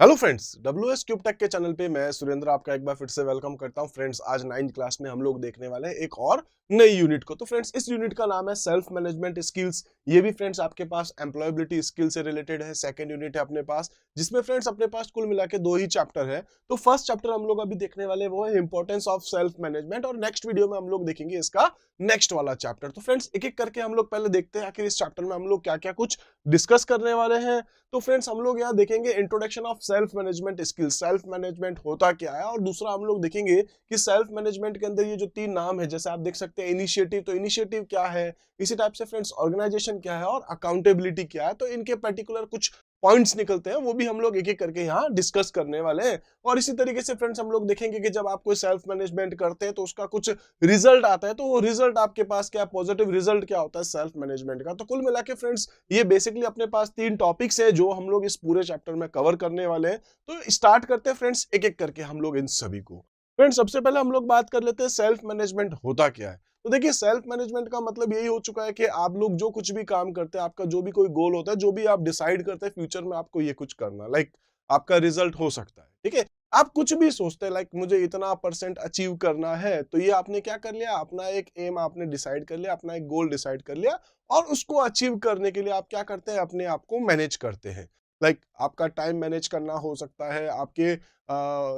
Hello friends, W S cube tech के channel पे मैं सुरेंद्र आपका एक बार फिर से वेलकम करता हूं। फ्रेंड्स, आज 9th क्लास में हम लोग देखने वाले हैं एक और नई यूनिट को। तो फ्रेंड्स, इस यूनिट का नाम है सेल्फ मैनेजमेंट स्किल्स। ये भी फ्रेंड्स आपके पास एम्प्लॉयबिलिटी स्किल से रिलेटेड है। सेकंड यूनिट है अपने पास, जिसमें फ्रेंड्स अपने पास कुल मिला के 2 ही चैप्टर है। तो फर्स्ट चैप्टर हम लोग अभी देखने वाले वो है इंपॉर्टेंस ऑफ सेल्फ मैनेजमेंट, और नेक्स्ट वीडियो में हम लोग देखेंगे इसका नेक्स्ट वाला चैप्टर। तो फ्रेंड्स, एक एक करके हम लोग पहले देखते हैं आखिर इस चैप्टर में हम लोग क्या क्या कुछ डिस्कस करने वाले हैं। तो फ्रेंड्स, हम लोग यहाँ देखेंगे introduction of self management skill, self management होता क्या है, और दूसरा हम लोग देखेंगे कि सेल्फ मैनेजमेंट के अंदर ये जो 3 नाम है, जैसे आप देख सकते हैं इनिशिएटिव, तो इनिशिएटिव क्या है, इसी टाइप से फ्रेंड्स ऑर्गेनाइजेशन क्या है और अकाउंटेबिलिटी क्या है। तो इनके पर्टिकुलर कुछ पॉइंट्स निकलते हैं, वो भी हम लोग एक एक करके यहाँ डिस्कस करने वाले हैं। और इसी तरीके से फ्रेंड्स हम लोग देखेंगे कि जब आप कोई सेल्फ मैनेजमेंट करते हैं तो उसका कुछ रिजल्ट आता है, तो वो रिजल्ट आपके पास क्या, पॉजिटिव रिजल्ट क्या होता है सेल्फ मैनेजमेंट का। तो कुल मिला के फ्रेंड्स, ये बेसिकली अपने पास 3 टॉपिक्स है जो हम लोग इस पूरे चैप्टर में कवर करने वाले हैं। तो स्टार्ट करते हैं फ्रेंड्स एक एक करके हम लोग इन सभी को। फ्रेंड्स, सबसे पहले हम लोग बात कर लेते हैं सेल्फ मैनेजमेंट होता क्या है। तो देखिए, सेल्फ मैनेजमेंट का मतलब यही हो चुका है कि आप लोग जो कुछ भी काम करते हैं, आपका जो भी कोई गोल होता है, जो भी आप डिसाइड करते हैं फ्यूचर में आपको ये कुछ करना, लाइक आपका रिजल्ट हो सकता है, ठीक है। आप कुछ भी सोचते हैं लाइक मुझे इतना परसेंट अचीव करना है, तो ये आपने क्या कर लिया, अपना एक एम आपने डिसाइड कर लिया, अपना एक गोल डिसाइड कर लिया, और उसको अचीव करने के लिए आप क्या करते हैं, अपने आप को मैनेज करते हैं। लाइक आपका टाइम मैनेज करना हो सकता है, आपके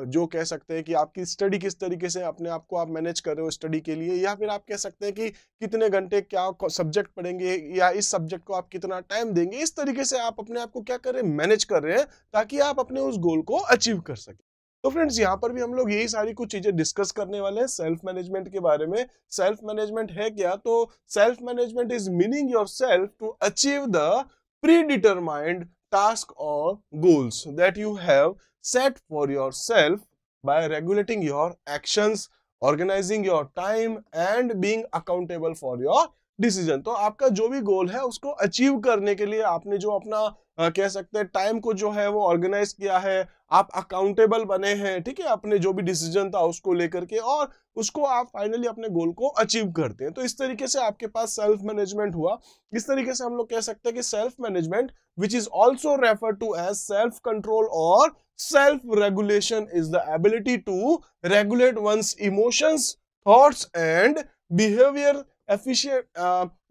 जो कह सकते हैं कि आपकी स्टडी किस तरीके से अपने आप को आप मैनेज कर रहे हो स्टडी के लिए, या फिर आप कह सकते हैं कि कितने घंटे क्या सब्जेक्ट पढ़ेंगे, या इस सब्जेक्ट को आप कितना टाइम देंगे। इस तरीके से आप अपने आप को क्या कर रहे हैं, मैनेज कर रहे हैं, ताकि आप अपने उस गोल को अचीव कर सकें। तो फ्रेंड्स, यहाँ पर भी हम लोग यही सारी कुछ चीजें डिस्कस करने वाले हैं सेल्फ मैनेजमेंट के बारे में। सेल्फ मैनेजमेंट है क्या? तो self management is meaning yourself to achieve the predetermined task or goals that you have set for yourself by regulating your actions, organizing your time and being accountable for your decision. तो आपका जो भी गोल है उसको achieve करने के लिए आपने जो अपना कह सकते हैं टाइम को जो है वो ऑर्गेनाइज किया है, आप अकाउंटेबल बने हैं, ठीक है, अपने जो भी डिसीजन था उसको लेकर के, और उसको आप फाइनली अपने गोल को अचीव करते हैं। तो इस तरीके से आपके पास सेल्फ मैनेजमेंट हुआ। इस तरीके से हम लोग कह सकते हैं कि self management which is also referred to as self control or self regulation is the ability to regulate one's emotions, thoughts and behavior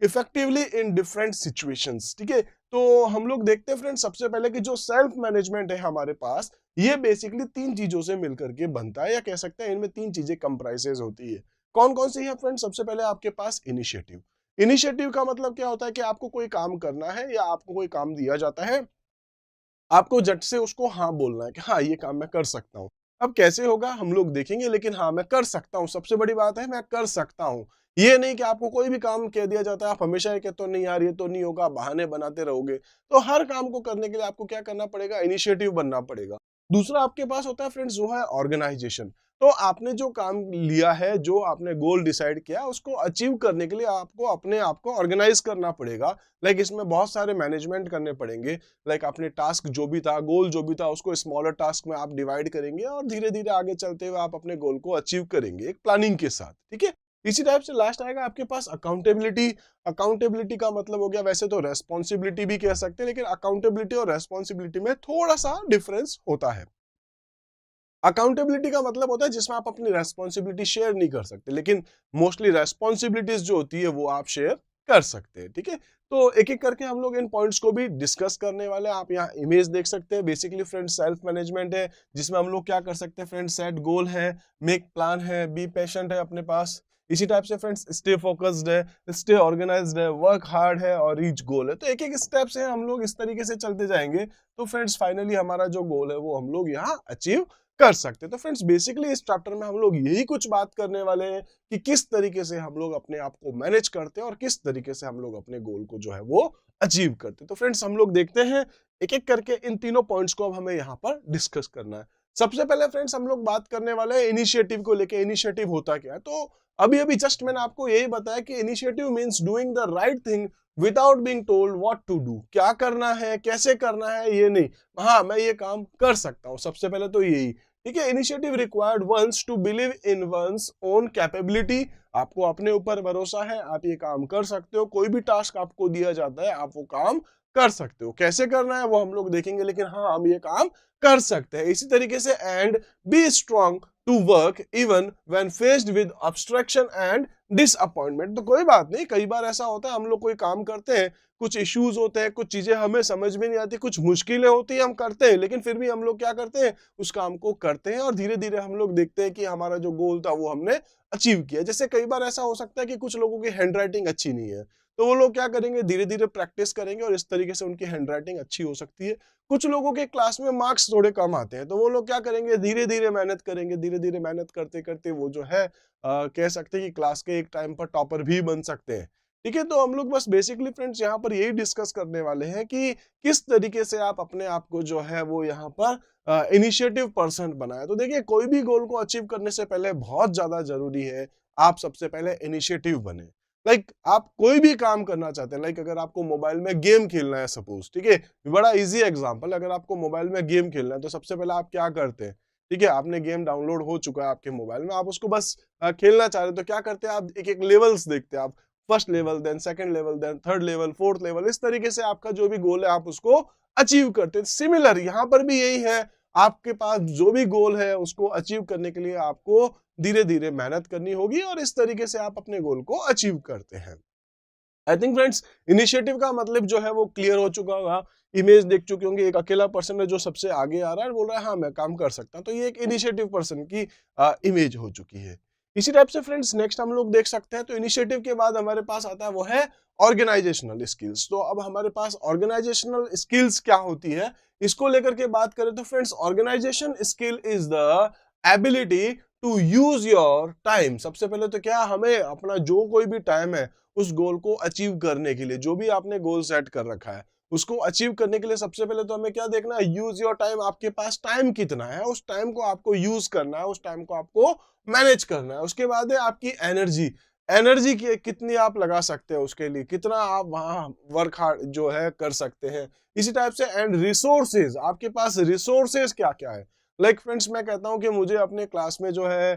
effectively in different situations। ठीक है, तो हम लोग देखते हैं फ्रेंड्स, सबसे पहले कि जो सेल्फ मैनेजमेंट है हमारे पास, ये बेसिकली 3 चीजों से मिलकर के बनता है, या कह सकते हैं इनमें 3 चीजें कंप्राइजेज होती है। कौन कौन सी है फ्रेंड्स? सबसे पहले आपके पास इनिशिएटिव। इनिशिएटिव का मतलब क्या होता है कि आपको कोई काम करना है, या आपको कोई काम दिया जाता है, आपको झट से उसको हाँ बोलना है कि हाँ, ये काम मैं कर सकता हूँ। अब कैसे होगा हम लोग देखेंगे, लेकिन हाँ, मैं कर सकता हूँ। सबसे बड़ी बात है, मैं कर सकता हूँ। ये नहीं कि आपको कोई भी काम कह दिया जाता है, आप हमेशा ये कहते हो नहीं यार ये तो नहीं होगा, बहाने बनाते रहोगे। तो हर काम को करने के लिए आपको क्या करना पड़ेगा, इनिशिएटिव बनना पड़ेगा। दूसरा आपके पास होता है फ्रेंड्स, वो है ऑर्गेनाइजेशन। तो आपने जो काम लिया है, जो आपने गोल डिसाइड किया, उसको अचीव करने के लिए आपको अपने आप को ऑर्गेनाइज करना पड़ेगा। लाइक इसमें बहुत सारे मैनेजमेंट करने पड़ेंगे। लाइक अपने टास्क जो भी था, गोल जो भी था, उसको स्मॉलर टास्क में आप डिवाइड करेंगे, और धीरे धीरे आगे चलते हुए आप अपने गोल को अचीव करेंगे एक प्लानिंग के साथ, ठीक है। इसी टाइप से लास्ट आएगा आपके पास अकाउंटेबिलिटी। अकाउंटेबिलिटी का मतलब हो गया, वैसे तो रेस्पॉन्सिबिलिटी भी कह सकते हैं, लेकिन अकाउंटेबिलिटी और रेस्पॉन्सिबिलिटी में थोड़ा सा डिफरेंस होता है। अकाउंटेबिलिटी का मतलब होता है जिसमें आप अपनी रेस्पॉन्सिबिलिटी शेयर नहीं कर सकते, लेकिन मोस्टली रेस्पॉन्सिबिलिटीज जो होती है वो आप शेयर कर सकते हैं, ठीक है। तो एक एक करके हम लोग इन पॉइंट्स को भी डिस्कस करने वाले हैं। आप यहाँ इमेज देख सकते हैं, बेसिकली फ्रेंड सेल्फ मैनेजमेंट है, जिसमें हम लोग क्या कर सकते हैं फ्रेंड, सेट गोल है, मेक प्लान है, बी पेशेंट है अपने पास। इसी टाइप से फ्रेंड्स स्टे फोकस्ड है, स्टे ऑर्गेनाइज्ड है, वर्क हार्ड है, और रीच गोल है। तो एक एक स्टेप से हम लोग इस तरीके से चलते जाएंगे, तो फ्रेंड्स फाइनली हमारा जो गोल है वो हम लोग यहाँ अचीव कर सकते हैं। तो फ्रेंड्स, बेसिकली इस चैप्टर में हम लोग यही कुछ बात करने वाले हैं कि किस तरीके से हम लोग अपने आप को मैनेज करते हैं, और किस तरीके से हम लोग अपने गोल को जो है वो अचीव करते हैं। तो फ्रेंड्स, हम लोग देखते हैं एक एक करके इन तीनों पॉइंट्स को अब हमें यहाँ पर डिस्कस करना है। सबसे पहले फ्रेंड्स हम लोग बात करने वाले हैं इनिशिएटिव को लेके। इनिशिएटिव होता क्या है? तो अभी अभी जस्ट मैंने आपको यही बताया कि initiative means doing the right thing without being told what to do. क्या करना है, कैसे करना है, ये नहीं, हाँ मैं ये काम कर सकता हूँ। सबसे पहले तो यही, ठीक है। Initiative required one's to believe in one's own capability. आपको अपने ऊपर भरोसा है, आप ये काम कर सकते हो। कोई भी टास्क आपको दिया जाता है, आप वो काम कर सकते हो। कैसे करना है वो हम लोग देखेंगे, लेकिन हाँ हम ये काम कर सकते हैं। इसी तरीके से and be strong to work even when faced with obstruction and disappointment. तो कोई बात नहीं, कई बार ऐसा होता है हम लोग कोई काम करते हैं, कुछ इश्यूज होते हैं, कुछ चीजें हमें समझ में नहीं आती, कुछ मुश्किलें होती हैं, हम करते हैं, लेकिन फिर भी हम लोग क्या करते हैं, उस काम को करते हैं और धीरे धीरे हम लोग देखते हैं कि हमारा जो गोल था वो हमने अचीव किया। जैसे कई बार ऐसा हो सकता है कि कुछ लोगों की हैंडराइटिंग अच्छी नहीं है, तो वो लोग क्या करेंगे, धीरे धीरे प्रैक्टिस करेंगे और इस तरीके से उनकी हैंडराइटिंग अच्छी हो सकती है। कुछ लोगों के क्लास में मार्क्स थोड़े कम आते हैं, तो वो लोग क्या करेंगे, धीरे धीरे मेहनत करेंगे, धीरे धीरे मेहनत करते करते वो जो है कह सकते हैं कि क्लास के एक टाइम पर टॉपर भी बन सकते हैं। ठीक है, तो हम लोग बस बेसिकली फ्रेंड्स यहाँ पर यही डिस्कस करने वाले हैं कि किस तरीके से आप अपने आप को जो है वो यहाँ पर इनिशिएटिव पर्सन बनाए। तो देखिए, कोई भी गोल को अचीव करने से पहले बहुत ज्यादा जरूरी है आप सबसे पहले इनिशिएटिव बने। आप कोई भी काम करना चाहते हैं, अगर आपको मोबाइल में गेम खेलना है सपोज, ठीक है, बड़ा इजी एग्जांपल, अगर आपको मोबाइल में गेम खेलना है तो सबसे पहले आप क्या करते हैं, ठीक है, आपने गेम डाउनलोड हो चुका है आपके मोबाइल में, आप उसको बस खेलना चाह रहे हो, तो क्या करते हैं, आप एक एक लेवल्स देखते हैं, आप first level, then second level, then third level, fourth level, इस तरीके से आपका जो भी गोल है आप उसको अचीव करते हैं। सिमिलर यहाँ पर भी यही है, आपके पास जो भी गोल है उसको अचीव करने के लिए आपको धीरे धीरे मेहनत करनी होगी और इस तरीके से आप अपने गोल को अचीव करते हैं। आई थिंक फ्रेंड्स, इनिशिएटिव का मतलब जो है वो क्लियर हो चुका होगा, इमेज देख चुके होंगे, एक अकेला पर्सन है जो सबसे आगे आ रहा है, बोल रहा है हाँ मैं काम कर सकता हूँ, तो ये एक इनिशिएटिव पर्सन की इमेज हो चुकी है। इसी टाइप से फ्रेंड्स नेक्स्ट हम लोग देख सकते हैं, तो इनिशिएटिव के बाद हमारे पास आता है वो है ऑर्गेनाइजेशनल स्किल्स। तो अब हमारे पास ऑर्गेनाइजेशनल स्किल्स क्या होती है, इसको लेकर के बात करें तो friends, organisation skill is the ability to use your time. सबसे पहले तो क्या, हमें अपना जो कोई भी टाइम है उस गोल को अचीव करने के लिए, जो भी आपने गोल सेट कर रखा है उसको अचीव करने के लिए सबसे पहले तो हमें क्या देखना है, यूज योर टाइम। आपके पास टाइम कितना है, उस टाइम को आपको यूज करना है, उस टाइम को आपको मैनेज करना है। उसके बाद है आपकी एनर्जी, एनर्जी की कितनी आप लगा सकते हैं उसके लिए, कितना आप वहां वर्क हार्ड जो है कर सकते हैं। इसी टाइप से एंड रिसोर्सेज, आपके पास रिसोर्सेज क्या क्या है। फ्रेंड्स, मैं कहता हूं कि मुझे अपने क्लास में जो है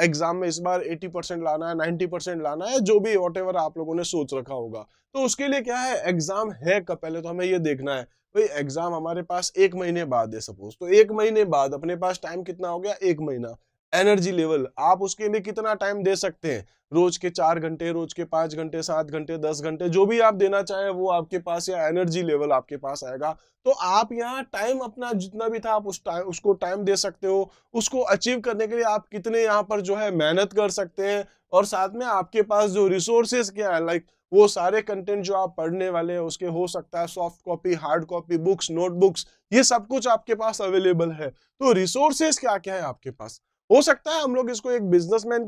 एग्जाम में इस बार 80% लाना है, 90% लाना है, जो भी वॉटेवर आप लोगों ने सोच रखा होगा, तो उसके लिए क्या है, एग्जाम है कब, पहले तो हमें ये देखना है भाई एग्जाम हमारे पास 1 महीने बाद है सपोज, तो 1 महीने बाद अपने पास टाइम कितना हो गया, 1 महीना। एनर्जी लेवल, आप उसके लिए कितना टाइम दे सकते हैं, रोज के 4 घंटे, रोज के 5 घंटे, 7 घंटे, 10 घंटे, जो भी आप देना चाहें वो आपके पास, या एनर्जी लेवल आपके पास आएगा। तो आप यहाँ टाइम अपना जितना भी था आप उसको टाइम दे सकते हो। उसको अचीव करने के लिए आप कितने यहाँ पर जो है मेहनत कर सकते हैं, और साथ में आपके पास जो रिसोर्सेज क्या है, वो सारे कंटेंट जो आप पढ़ने वाले हैं उसके, हो सकता है soft copy, hard copy, books, notebooks, ये सब कुछ आपके पास अवेलेबल है। तो रिसोर्सेज क्या क्या है आपके पास, हो सकता है हम लोग इसको एक बिजनेसमैन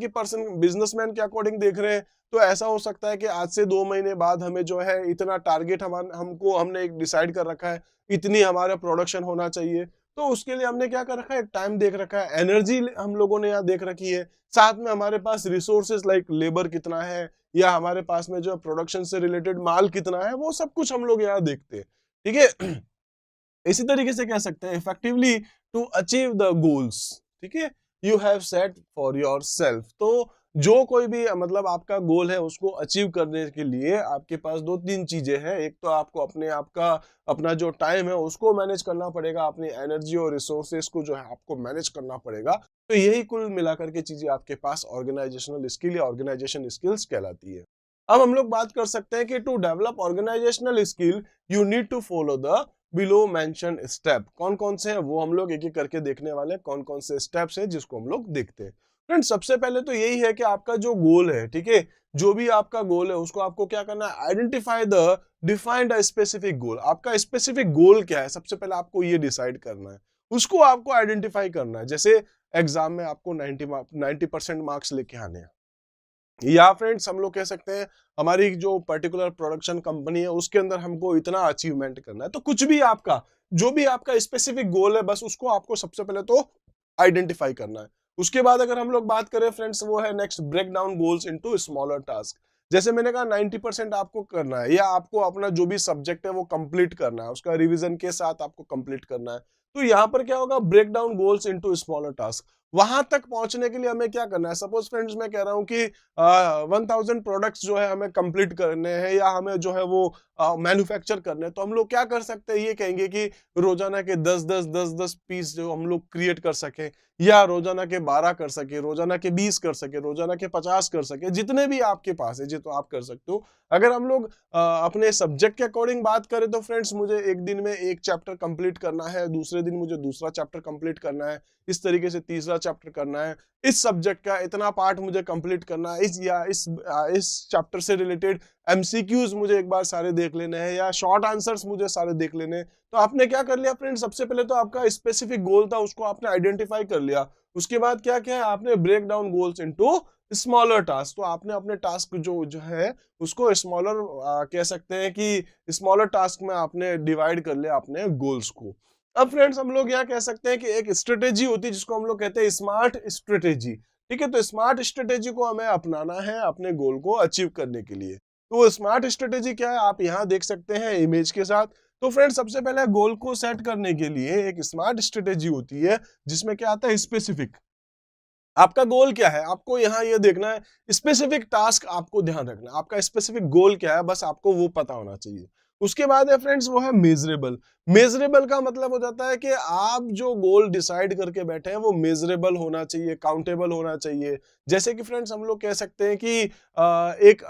के अकॉर्डिंग देख रहे हैं, तो ऐसा हो सकता है कि आज से 2 महीने बाद हमें जो है इतना टारगेट हमने एक डिसाइड कर रखा है, इतनी हमारा प्रोडक्शन होना चाहिए, तो उसके लिए हमने क्या कर रखा है, टाइम देख रखा है, एनर्जी हम लोगों ने यहाँ देख रखी है, साथ में हमारे पास रिसोर्सेज लेबर कितना है, या हमारे पास में जो प्रोडक्शन से रिलेटेड माल कितना है, वो सब कुछ हम लोग यहाँ देखते हैं। ठीक है, इसी तरीके से कह सकते हैं effectively to achieve the goals, ठीक है, you have set for yourself. तो जो कोई भी मतलब आपका गोल है उसको अचीव करने के लिए आपके पास 2-3 चीजें हैं। एक तो आपको अपने आप का अपना जो टाइम है उसको मैनेज करना पड़ेगा, अपनी एनर्जी और रिसोर्सेस को जो है आपको मैनेज करना पड़ेगा। तो यही कुल मिलाकर के चीजें आपके पास ऑर्गेनाइजेशनल स्किल या ऑर्गेनाइजेशन स्किल्स कहलाती है। अब हम लोग बात कर सकते हैं कि to develop organisational skill you need to follow the below mention step. कौन कौन से हैं वो हम लोग एक एक करके देखने वाले हैं, कौन कौन से स्टेप्स हैं जिसको हम लोग देखते हैं। फ्रेंड्स, सबसे पहले तो यही है कि आपका जो गोल है, ठीक है, जो भी आपका गोल है उसको आपको क्या करना है, identify the defined a specific goal. आपका स्पेसिफिक गोल क्या है, सबसे पहले आपको ये डिसाइड करना है, उसको आपको आइडेंटिफाई करना है। जैसे एग्जाम में आपको 90% मार्क्स लेके आने हैं, या फ्रेंड्स हम लोग कह सकते हैं हमारी जो पर्टिकुलर प्रोडक्शन कंपनी है उसके अंदर हमको इतना अचीवमेंट करना है। तो कुछ भी आपका जो भी आपका स्पेसिफिक गोल है, बस उसको आपको सबसे पहले तो आइडेंटिफाई करना है। उसके बाद अगर हम लोग बात करें फ्रेंड्स, वो है next, break down goals into smaller task. जैसे मैंने कहा 90% आपको करना है, या आपको अपना जो भी सब्जेक्ट है वो कंप्लीट करना है, उसका रिवीजन के साथ आपको कंप्लीट करना है। तो यहाँ पर क्या होगा, break down goals into smaller task. वहां तक पहुंचने के लिए हमें क्या करना है? सपोज फ्रेंड्स मैं कह रहा हूं कि 1000 प्रोडक्ट्स जो है हमें कंप्लीट करने हैं या हमें जो है वो मैन्युफैक्चर करने हैं, तो हम लोग क्या कर सकते हैं? ये कहेंगे कि रोजाना के 10-10 पीस जो हम लोग क्रिएट कर सके, या रोजाना के 12 कर सके, रोजाना के 20 कर सके, रोजाना के 50 कर सके, जितने भी आपके पास है जितना आप कर सकते हो। अगर हम लोग अपने सब्जेक्ट के अकॉर्डिंग बात करें तो फ्रेंड्स मुझे एक दिन में एक चैप्टर कंप्लीट करना है, दूसरे दिन मुझे दूसरा चैप्टर कंप्लीट करना है, इस तरीके से तीसरा चैप्टर करना है, इस सब्जेक्ट का इतना पार्ट मुझे कंप्लीट करना है, इस चैप्टर से रिलेटेड एमसीक्यूज मुझे एक बार सारे देख लेने हैं, या शॉर्ट आंसर्स मुझे सारे देख लेने हैं। तो आपने क्या कर लिया फ्रेंड्स? सबसे पहले तो आपका स्पेसिफिक गोल था, उसको आपने आइडेंटिफाई कर लिया। उसके बाद क्या क्या है? आपने break down goals into smaller task. तो आपने अपने टास्क जो जो है उसको स्मॉलर कह सकते हैं कि स्मॉलर टास्क में आपने डिवाइड कर लिया अपने गोल्स को। अब फ्रेंड्स हम लोग यहाँ कह सकते हैं कि एक स्ट्रेटेजी होती है जिसको हम लोग कहते हैं स्मार्ट स्ट्रेटेजी। ठीक है, तो स्मार्ट स्ट्रेटेजी को हमें अपनाना है अपने गोल को अचीव करने के लिए। तो स्मार्ट स्ट्रेटेजी क्या है? आप यहाँ देख सकते हैं इमेज के साथ। तो फ्रेंड्स सबसे पहले गोल को सेट करने के लिए एक स्मार्ट स्ट्रेटेजी होती है जिसमें क्या आता है? स्पेसिफिक। आपका गोल क्या है? आपको यहाँ ये देखना है, स्पेसिफिक टास्क आपको ध्यान रखना है, आपका स्पेसिफिक गोल क्या है, बस आपको वो पता होना चाहिए। उसके बाद है फ्रेंड्स वो है मेजरेबल। मेजरेबल का मतलब हो जाता है कि आप जो गोल डिसाइड करके बैठे हैं वो मेजरेबल होना चाहिए, काउंटेबल होना चाहिए। जैसे कि फ्रेंड्स हम लोग कह सकते हैं कि एक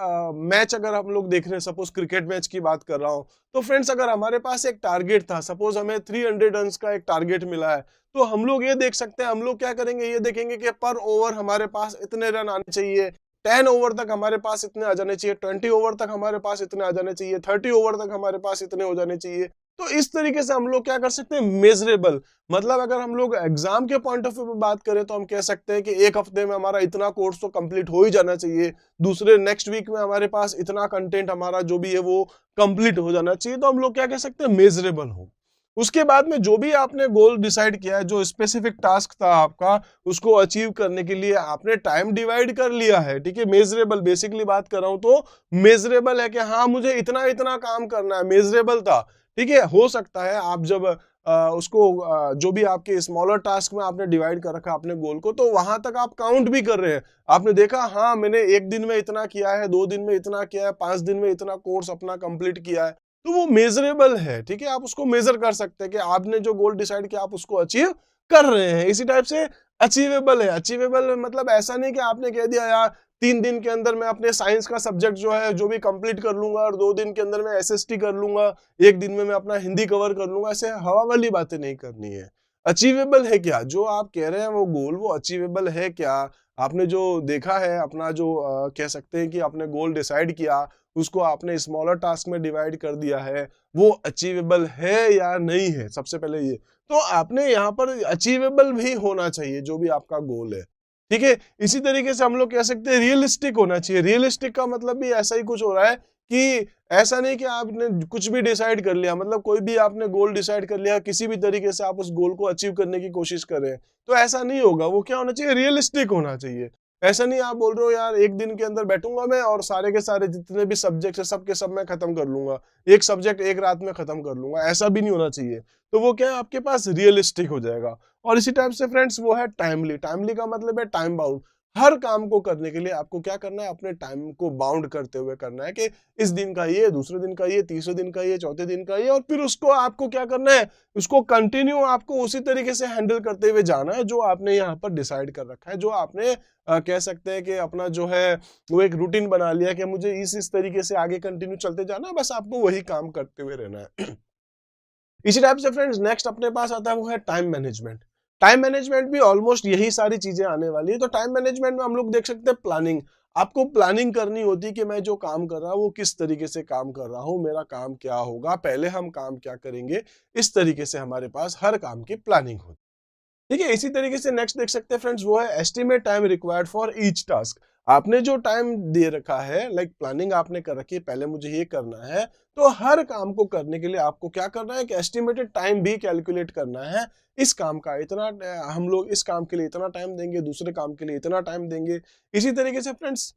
मैच अगर हम लोग देख रहे हैं, सपोज क्रिकेट मैच की बात कर रहा हूं, तो फ्रेंड्स अगर हमारे पास एक टारगेट था, सपोज हमें 300 रन का एक टारगेट मिला है, तो हम लोग ये देख सकते हैं, हम लोग क्या करेंगे? ये देखेंगे कि पर ओवर हमारे पास इतने रन आने चाहिए, 10 ओवर तक हमारे पास इतने आ जाने चाहिए, 20 ओवर तक हमारे पास इतने आ जाने चाहिए, 30 ओवर तक हमारे पास इतने हो जाने चाहिए। तो इस तरीके से हम लोग क्या कर सकते हैं? मेजरेबल। मतलब अगर हम लोग एग्जाम के पॉइंट ऑफ व्यू में बात करें तो हम कह सकते हैं कि एक हफ्ते में हमारा इतना कोर्स तो कंप्लीट हो ही जाना चाहिए, दूसरे नेक्स्ट वीक में हमारे पास इतना कंटेंट हमारा जो भी है वो कंप्लीट हो जाना चाहिए। तो हम लोग क्या कह सकते हैं? मेजरेबल हो। उसके बाद में जो भी आपने गोल डिसाइड किया है, जो स्पेसिफिक टास्क था आपका, उसको अचीव करने के लिए आपने टाइम डिवाइड कर लिया है। ठीक है, मेजरेबल बेसिकली बात कर रहा हूं तो मेजरेबल है कि हाँ मुझे इतना इतना काम करना है, मेजरेबल था। ठीक है, हो सकता है आप जब जो भी आपके स्मॉलर टास्क में आपने डिवाइड कर रखा अपने गोल को, तो वहां तक आप काउंट भी कर रहे हैं। आपने देखा हाँ मैंने एक दिन में इतना किया है, 2 दिन में इतना किया है, 5 दिन में इतना कोर्स अपना कंप्लीट किया है, तो वो मेजरेबल है। ठीक है, आप उसको मेजर कर सकते हैं कि आपने जो गोल डिसाइड किया आप उसको अचीव कर रहे हैं। इसी टाइप से अचीवेबल है। अचीवेबल मतलब ऐसा नहीं कि आपने कह दिया यार 3 दिन के अंदर मैं अपने साइंस का सब्जेक्ट जो है जो भी कंप्लीट कर लूंगा, और 2 दिन के अंदर मैं एसएसटी कर लूंगा, एक दिन में मैं अपना हिंदी कवर कर लूंगा। ऐसे हवा वाली बातें नहीं करनी है। अचीवेबल है क्या जो आप कह रहे हैं वो गोल, वो अचीवेबल है क्या? आपने जो देखा है, अपना जो कह सकते हैं कि आपने गोल डिसाइड किया, उसको आपने स्मॉलर टास्क में डिवाइड कर दिया है, वो अचीवेबल है या नहीं है? सबसे पहले ये तो आपने यहाँ पर अचीवेबल भी होना चाहिए जो भी आपका गोल है। ठीक है, इसी तरीके से हम लोग कह सकते हैं रियलिस्टिक होना चाहिए। रियलिस्टिक का मतलब भी ऐसा ही कुछ हो रहा है कि ऐसा नहीं कि आपने कुछ भी डिसाइड कर लिया, मतलब कोई भी आपने गोल डिसाइड कर लिया, किसी भी तरीके से आप उस गोल को अचीव करने की कोशिश कर रहे हैं, तो ऐसा नहीं होगा। वो क्या होना चाहिए? रियलिस्टिक होना चाहिए। ऐसा नहीं आप बोल रहे हो यार एक दिन के अंदर बैठूंगा मैं और सारे के सारे जितने भी सब्जेक्ट है सब के सब मैं खत्म कर लूंगा, एक सब्जेक्ट एक रात में खत्म कर लूंगा, ऐसा भी नहीं होना चाहिए। तो वो क्या है? आपके पास रियलिस्टिक हो जाएगा। और इसी टाइप से फ्रेंड्स वो है टाइमली। टाइमली का मतलब है टाइम बाउंड। हर काम को करने के लिए आपको क्या करना है? अपने टाइम को बाउंड करते हुए करना है कि इस दिन का ये, दूसरे दिन का ये, तीसरे दिन का ये, चौथे दिन का ये, और फिर उसको आपको क्या करना है? उसको कंटिन्यू आपको उसी तरीके से हैंडल करते हुए जाना है जो आपने यहाँ पर डिसाइड कर रखा है, जो आपने कह सकते हैं कि अपना जो है वो एक रूटीन बना लिया कि मुझे इस तरीके से आगे कंटिन्यू चलते जाना है, बस आपको वही काम करते हुए रहना है। इसी टाइप से फ्रेंड्स नेक्स्ट अपने पास आता है वो है टाइम मैनेजमेंट। टाइम मैनेजमेंट भी ऑलमोस्ट यही सारी चीजें आने वाली है। तो टाइम मैनेजमेंट में हम लोग देख सकते हैं प्लानिंग। आपको प्लानिंग करनी होती है कि मैं जो काम कर रहा हूँ वो किस तरीके से काम कर रहा हूँ, मेरा काम क्या होगा, पहले हम काम क्या करेंगे, इस तरीके से हमारे पास हर काम की प्लानिंग होती है। ठीक है, इसी तरीके से नेक्स्ट देख सकते हैं फ्रेंड्स वो है estimate time required for each task. आपने जो टाइम दे रखा है, लाइक प्लानिंग आपने कर रखी है, पहले मुझे ये करना है, तो हर काम को करने के लिए आपको क्या करना है कि एस्टिमेटेड टाइम भी कैलकुलेट करना है। इस काम का इतना हम लोग इस काम के लिए इतना टाइम देंगे, दूसरे काम के लिए इतना टाइम देंगे। इसी तरीके से फ्रेंड्स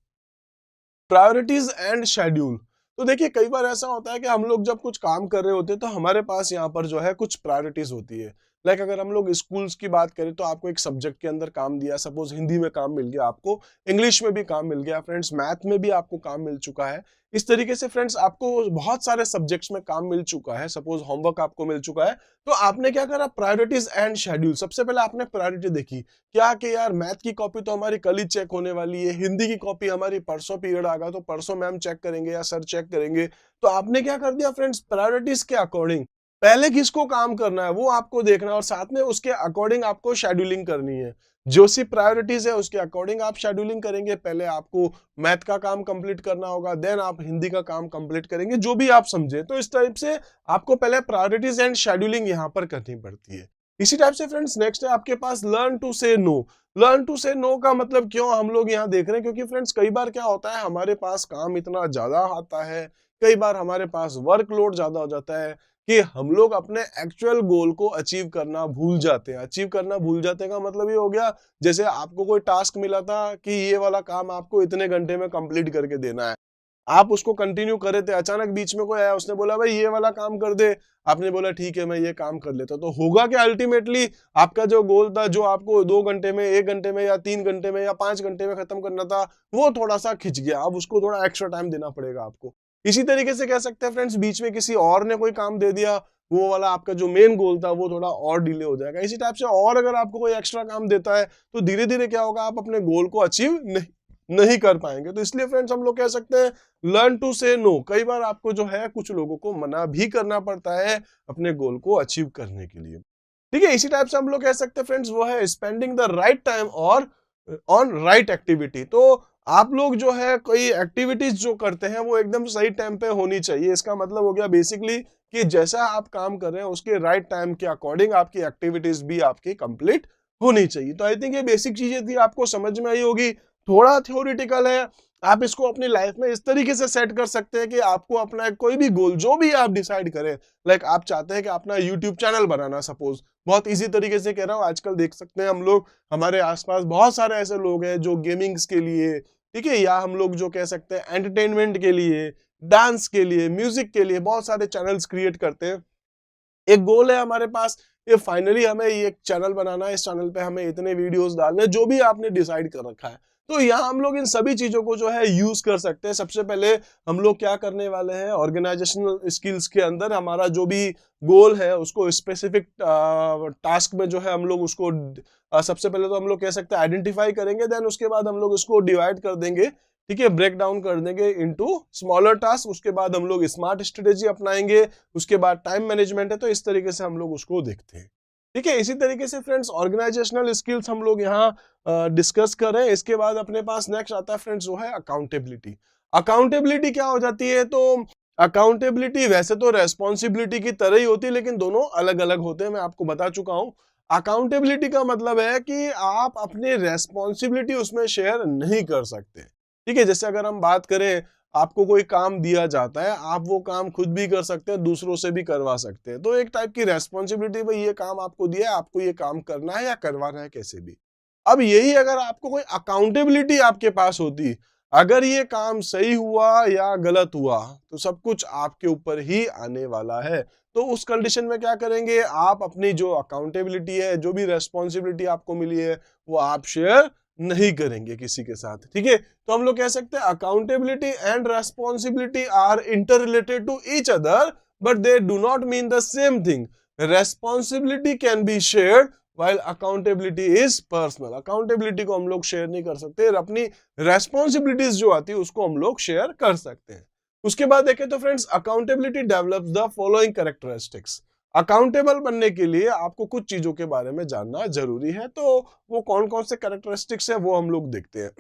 प्रायोरिटीज एंड शेड्यूल। तो देखिए कई बार ऐसा होता है कि हम लोग जब कुछ काम कर रहे होते हैं तो हमारे पास यहाँ पर जो है कुछ प्रायोरिटीज होती है। लाइक अगर हम लोग स्कूल्स की बात करें तो आपको एक सब्जेक्ट के अंदर काम दिया, सपोज हिंदी में काम मिल गया आपको, इंग्लिश में भी काम मिल गया फ्रेंड्स, मैथ में भी आपको काम मिल चुका है। इस तरीके से फ्रेंड्स आपको बहुत सारे सब्जेक्ट्स में काम मिल चुका है, सपोज होमवर्क आपको मिल चुका है, तो आपने क्या करा, प्रायोरिटीज एंड शेड्यूल। सबसे पहले आपने प्रायोरिटी देखी क्या कि यार मैथ की कॉपी तो हमारी कल ही चेक होने वाली है, हिंदी की कॉपी हमारी परसों पीरियड आएगा तो परसों मैम चेक करेंगे या सर चेक करेंगे। तो आपने क्या कर दिया फ्रेंड्स, प्रायोरिटीज के अकॉर्डिंग पहले किसको काम करना है वो आपको देखना है और साथ में उसके अकॉर्डिंग आपको शेड्यूलिंग करनी है। जो सी प्रायोरिटीज है उसके अकॉर्डिंग आप शेड्यूलिंग करेंगे। पहले आपको मैथ का काम कंप्लीट करना होगा, देन आप हिंदी का काम कंप्लीट करेंगे, जो भी आप समझे। तो इस टाइप से आपको पहले प्रायोरिटीज एंड शेड्यूलिंग यहाँ पर करनी पड़ती है। इसी टाइप से फ्रेंड्स नेक्स्ट है आपके पास लर्न टू से नो। लर्न टू से नो का मतलब क्यों हम लोग यहाँ देख रहे हैं, क्योंकि फ्रेंड्स कई बार क्या होता है, हमारे पास काम इतना ज्यादा आता है, कई बार हमारे पास वर्कलोड ज्यादा हो जाता है कि हम लोग अपने एक्चुअल गोल को अचीव करना भूल जाते हैं। अचीव करना भूल जाते का मतलब ये हो गया, जैसे आपको कोई टास्क मिला था कि ये वाला काम आपको इतने घंटे में कंप्लीट करके देना है, आप उसको कंटिन्यू कर रहे थे, अचानक बीच में कोई आया, उसने बोला भाई ये वाला काम कर दे, आपने बोला ठीक है मैं ये काम कर लेता, तो होगा क्या अल्टीमेटली, आपका जो गोल था, जो आपको 2 घंटे में, 1 घंटे में या 3 घंटे में या 5 घंटे में खत्म करना था, वो थोड़ा सा खिंच गया। अब उसको थोड़ा एक्स्ट्रा टाइम देना पड़ेगा आपको। इसी तरीके से कह सकते हैं फ्रेंड्स, बीच में किसी और ने कोई काम दे दिया, वो वाला आपका जो मेन गोल था वो थोड़ा और डिले हो जाएगा। इसी टाइप से और अगर आपको कोई एक्स्ट्रा काम देता है तो धीरे धीरे क्या होगा, आप अपने गोल को अचीव नहीं कर पाएंगे। तो इसलिए फ्रेंड्स हम लोग कह सकते हैं लर्न टू से नो। कई बार आपको जो है कुछ लोगों को मना भी करना पड़ता है अपने गोल को अचीव करने के लिए। ठीक है, इसी टाइप से हम लोग कह सकते हैं फ्रेंड्स वो है स्पेंडिंग द राइट टाइम और ऑन राइट एक्टिविटी। तो आप लोग जो है कोई एक्टिविटीज जो करते हैं वो एकदम सही टाइम पे होनी चाहिए। इसका मतलब हो गया बेसिकली कि जैसा आप काम कर रहे हैं उसके राइट टाइम के अकॉर्डिंग आपकी एक्टिविटीज भी आपकी कंप्लीट होनी चाहिए। तो आई थिंक ये बेसिक चीजें थी, आपको समझ में आई होगी। थोड़ा थ्योरेटिकल है, आप इसको अपनी लाइफ में इस तरीके से सेट कर सकते हैं कि आपको अपना कोई भी गोल जो भी आप डिसाइड करें, लाइक आप चाहते हैं कि अपना यूट्यूब चैनल बनाना, सपोज बहुत इजी तरीके से कह रहा हूँ, आजकल देख सकते हैं हम लोग हमारे आसपास बहुत सारे ऐसे लोग हैं जो गेमिंग्स के लिए, ठीक है, या हम लोग जो कह सकते हैं एंटरटेनमेंट के लिए, डांस के लिए, म्यूजिक के लिए बहुत सारे चैनल्स क्रिएट करते हैं। एक गोल है हमारे पास, ये फाइनली हमें ये एक चैनल बनाना है, इस चैनल पे हमें इतने वीडियोस डालने हैं, जो भी आपने डिसाइड कर रखा है। तो यहाँ हम लोग इन सभी चीजों को जो है यूज कर सकते हैं। सबसे पहले हम लोग क्या करने वाले हैं, ऑर्गेनाइजेशनल स्किल्स के अंदर हमारा जो भी गोल है उसको स्पेसिफिक टास्क में जो है हम लोग उसको सबसे पहले तो हम लोग कह सकते हैं आइडेंटिफाई करेंगे, देन उसके बाद हम लोग उसको डिवाइड कर देंगे, ठीक है, ब्रेक डाउन कर देंगे इनटू स्मॉलर टास्क। उसके बाद हम लोग स्मार्ट स्ट्रेटेजी अपनाएंगे, उसके बाद टाइम मैनेजमेंट है, तो इस तरीके से हम लोग उसको देखते हैं। ठीक है, इसी तरीके से फ्रेंड्स ऑर्गेनाइजेशनल स्किल्स हम लोग यहाँ डिस्कस कर रहे हैं। इसके बाद अपने पास नेक्स्ट आता है फ्रेंड्स जो है अकाउंटेबिलिटी। अकाउंटेबिलिटी क्या हो जाती है, तो अकाउंटेबिलिटी वैसे तो रेस्पॉन्सिबिलिटी की तरह ही होती है लेकिन दोनों अलग अलग होते हैं, मैं आपको बता चुका हूं। अकाउंटेबिलिटी का मतलब है कि आप अपनी रेस्पॉन्सिबिलिटी उसमें शेयर नहीं कर सकते। ठीक है, जैसे अगर हम बात करें, आपको कोई काम दिया जाता है, आप वो काम खुद भी कर सकते हैं, दूसरों से भी करवा सकते हैं, तो एक टाइप की रेस्पॉन्सिबिलिटी, भाई ये काम आपको दिया है, आपको ये काम करना है या करवाना है कैसे भी। अब यही अगर आपको कोई अकाउंटेबिलिटी आपके पास होती, अगर ये काम सही हुआ या गलत हुआ तो सब कुछ आपके ऊपर ही आने वाला है। तो उस कंडीशन में क्या करेंगे, आप अपनी जो अकाउंटेबिलिटी है, जो भी रेस्पॉन्सिबिलिटी आपको मिली है, वो आप शेयर नहीं करेंगे किसी के साथ। ठीक है, तो हम लोग कह सकते हैं accountability and responsibility are interrelated to each other but they do not mean the same thing. Responsibility can be shared while accountability is personal। Accountability को हम लोग शेयर नहीं कर सकते, अपनी रेस्पॉन्सिबिलिटीज जो आती है उसको हम लोग शेयर कर सकते हैं। उसके बाद देखें तो friends accountability develops the following characteristics. Accountable बनने के लिए आपको कुछ चीजों के बारे में जानना जरूरी है, तो वो कौन कौन से कैरेक्टरिस्टिक्स है वो हम लोग देखते हैं।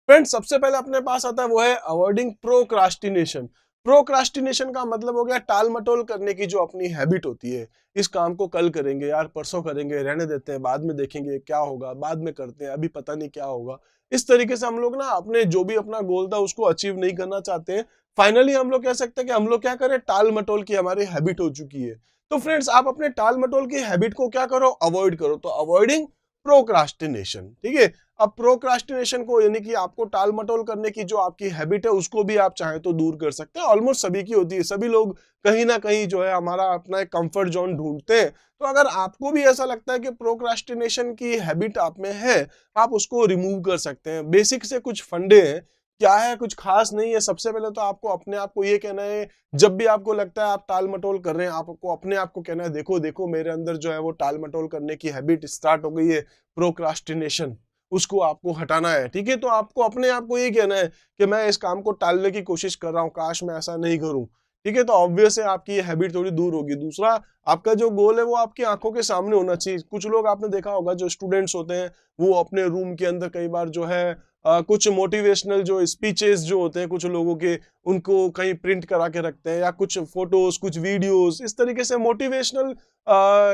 फ्रेंड्स सबसे पहले अपने पास आता है वो है अवॉइडिंग प्रोक्रास्टिनेशन। प्रोक्रास्टिनेशन का मतलब हो गया टाल मटोल करने की जो अपनी हैबिट होती है, इस काम को कल करेंगे यार, परसों करेंगे, रहने देते हैं, बाद में देखेंगे क्या होगा, बाद में करते हैं, अभी पता नहीं क्या होगा। इस तरीके से हम लोग ना अपने जो भी अपना गोल था उसको अचीव नहीं करना चाहते हैं। फाइनली हम लोग कह सकते हैं कि हम लोग क्या करें, टाल मटोल की हमारी हैबिट हो चुकी है। तो फ्रेंड्स आप अपने टाल मटोल की हैबिट को क्या करो, अवॉइड करो। तो अवॉइडिंग प्रोक्रास्टिनेशन। ठीक है, अब प्रोक्रास्टिनेशन को यानी कि आपको टाल मटोल करने की जो आपकी हैबिट है उसको भी आप चाहे तो दूर कर सकते हैं। ऑलमोस्ट सभी की होती है, सभी लोग कहीं ना कहीं जो है हमारा अपना एक कंफर्ट जोन ढूंढते हैं। तो अगर आपको भी ऐसा लगता है कि प्रोक्रास्टिनेशन की हैबिट आप में है, आप उसको रिमूव कर सकते हैं। बेसिक से कुछ फंडे हैं, क्या है, कुछ खास नहीं है। सबसे पहले तो आपको अपने आप को ये कहना है, जब भी आपको लगता है आप टाल मटोल कर रहे हैं, आपको अपने आप को कहना है, देखो देखो मेरे अंदर जो है वो टाल मटोल करने की हैबिट स्टार्ट हो गई है, प्रोक्रास्टिनेशन, उसको आपको हटाना है। ठीक है, तो आपको अपने आप को ये कहना है कि मैं इस काम को टालने की कोशिश कर रहा हूँ, काश मैं ऐसा नहीं करूं। ठीक है, तो ऑब्वियस है आपकी ये हैबिट थोड़ी दूर होगी। दूसरा, आपका जो गोल है वो आपकी आंखों के सामने होना चाहिए। कुछ लोग आपने देखा होगा जो स्टूडेंट्स होते हैं, वो अपने रूम के अंदर कई बार जो है कुछ मोटिवेशनल जो स्पीचेस जो होते हैं कुछ लोगों के, उनको कहीं प्रिंट करा के रखते हैं, या कुछ फोटोज, कुछ वीडियोस, इस तरीके से मोटिवेशनल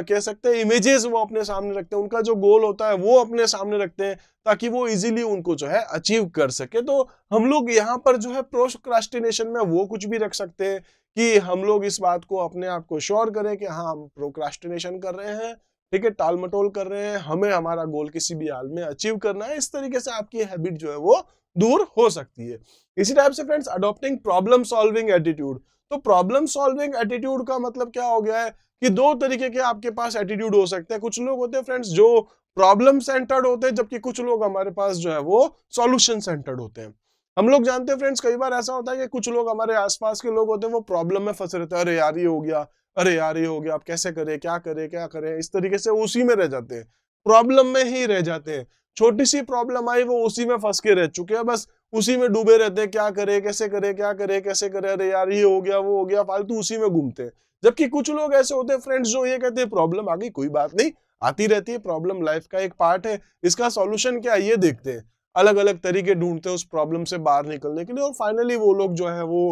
कह सकते हैं इमेजेस वो अपने सामने रखते हैं। उनका जो गोल होता है वो अपने सामने रखते हैं ताकि वो इजीली उनको जो है अचीव कर सके। तो हम लोग यहाँ पर जो है प्रोक्रास्टिनेशन में वो कुछ भी रख सकते हैं कि हम लोग इस बात को अपने आप को श्योर करें कि हाँ हम प्रोक्रास्टिनेशन कर रहे हैं। ठीक है, टाल मटोल कर रहे हैं, हमें हमारा गोल किसी भी हाल में अचीव करना है। इस तरीके से आपकी हैबिट जो है वो दूर हो सकती है। इसी टाइप से friends, adopting problem solving attitude. तो प्रॉब्लम सॉल्विंग एटीट्यूड का मतलब क्या हो गया है कि दो तरीके के आपके पास एटीट्यूड हो सकते हैं। कुछ लोग होते हैं फ्रेंड्स जो प्रॉब्लम सेंटर्ड होते हैं, जबकि कुछ लोग हमारे पास जो है वो सॉल्यूशन सेंटर्ड होते हैं। हम लोग जानते हैं फ्रेंड्स, कई बार ऐसा होता है कि कुछ लोग हमारे आसपास के लोग होते हैं वो प्रॉब्लम में फंसे रहते हैं, अरे यार ये हो गया, अरे यार ये हो गया, अब कैसे करें, क्या करें क्या करें, इस तरीके से उसी में रह जाते हैं, प्रॉब्लम में ही रह जाते हैं। छोटी सी प्रॉब्लम आई वो उसी में फंस के रह चुके हैं, बस उसी में डूबे रहते हैं, क्या करे कैसे करे क्या करे कैसे करे, अरे यार ये हो गया वो हो गया, फालतू उसी में घूमते हैं। जबकि कुछ लोग ऐसे होते हैं फ्रेंड्स जो ये कहते हैं प्रॉब्लम आ गई, कोई बात नहीं, आती रहती है, प्रॉब्लम लाइफ का एक पार्ट है, इसका सॉल्यूशन क्या है ये देखते हैं, अलग अलग तरीके ढूंढते हैं उस प्रॉब्लम से बाहर निकलने के लिए, और फाइनली वो लोग जो है वो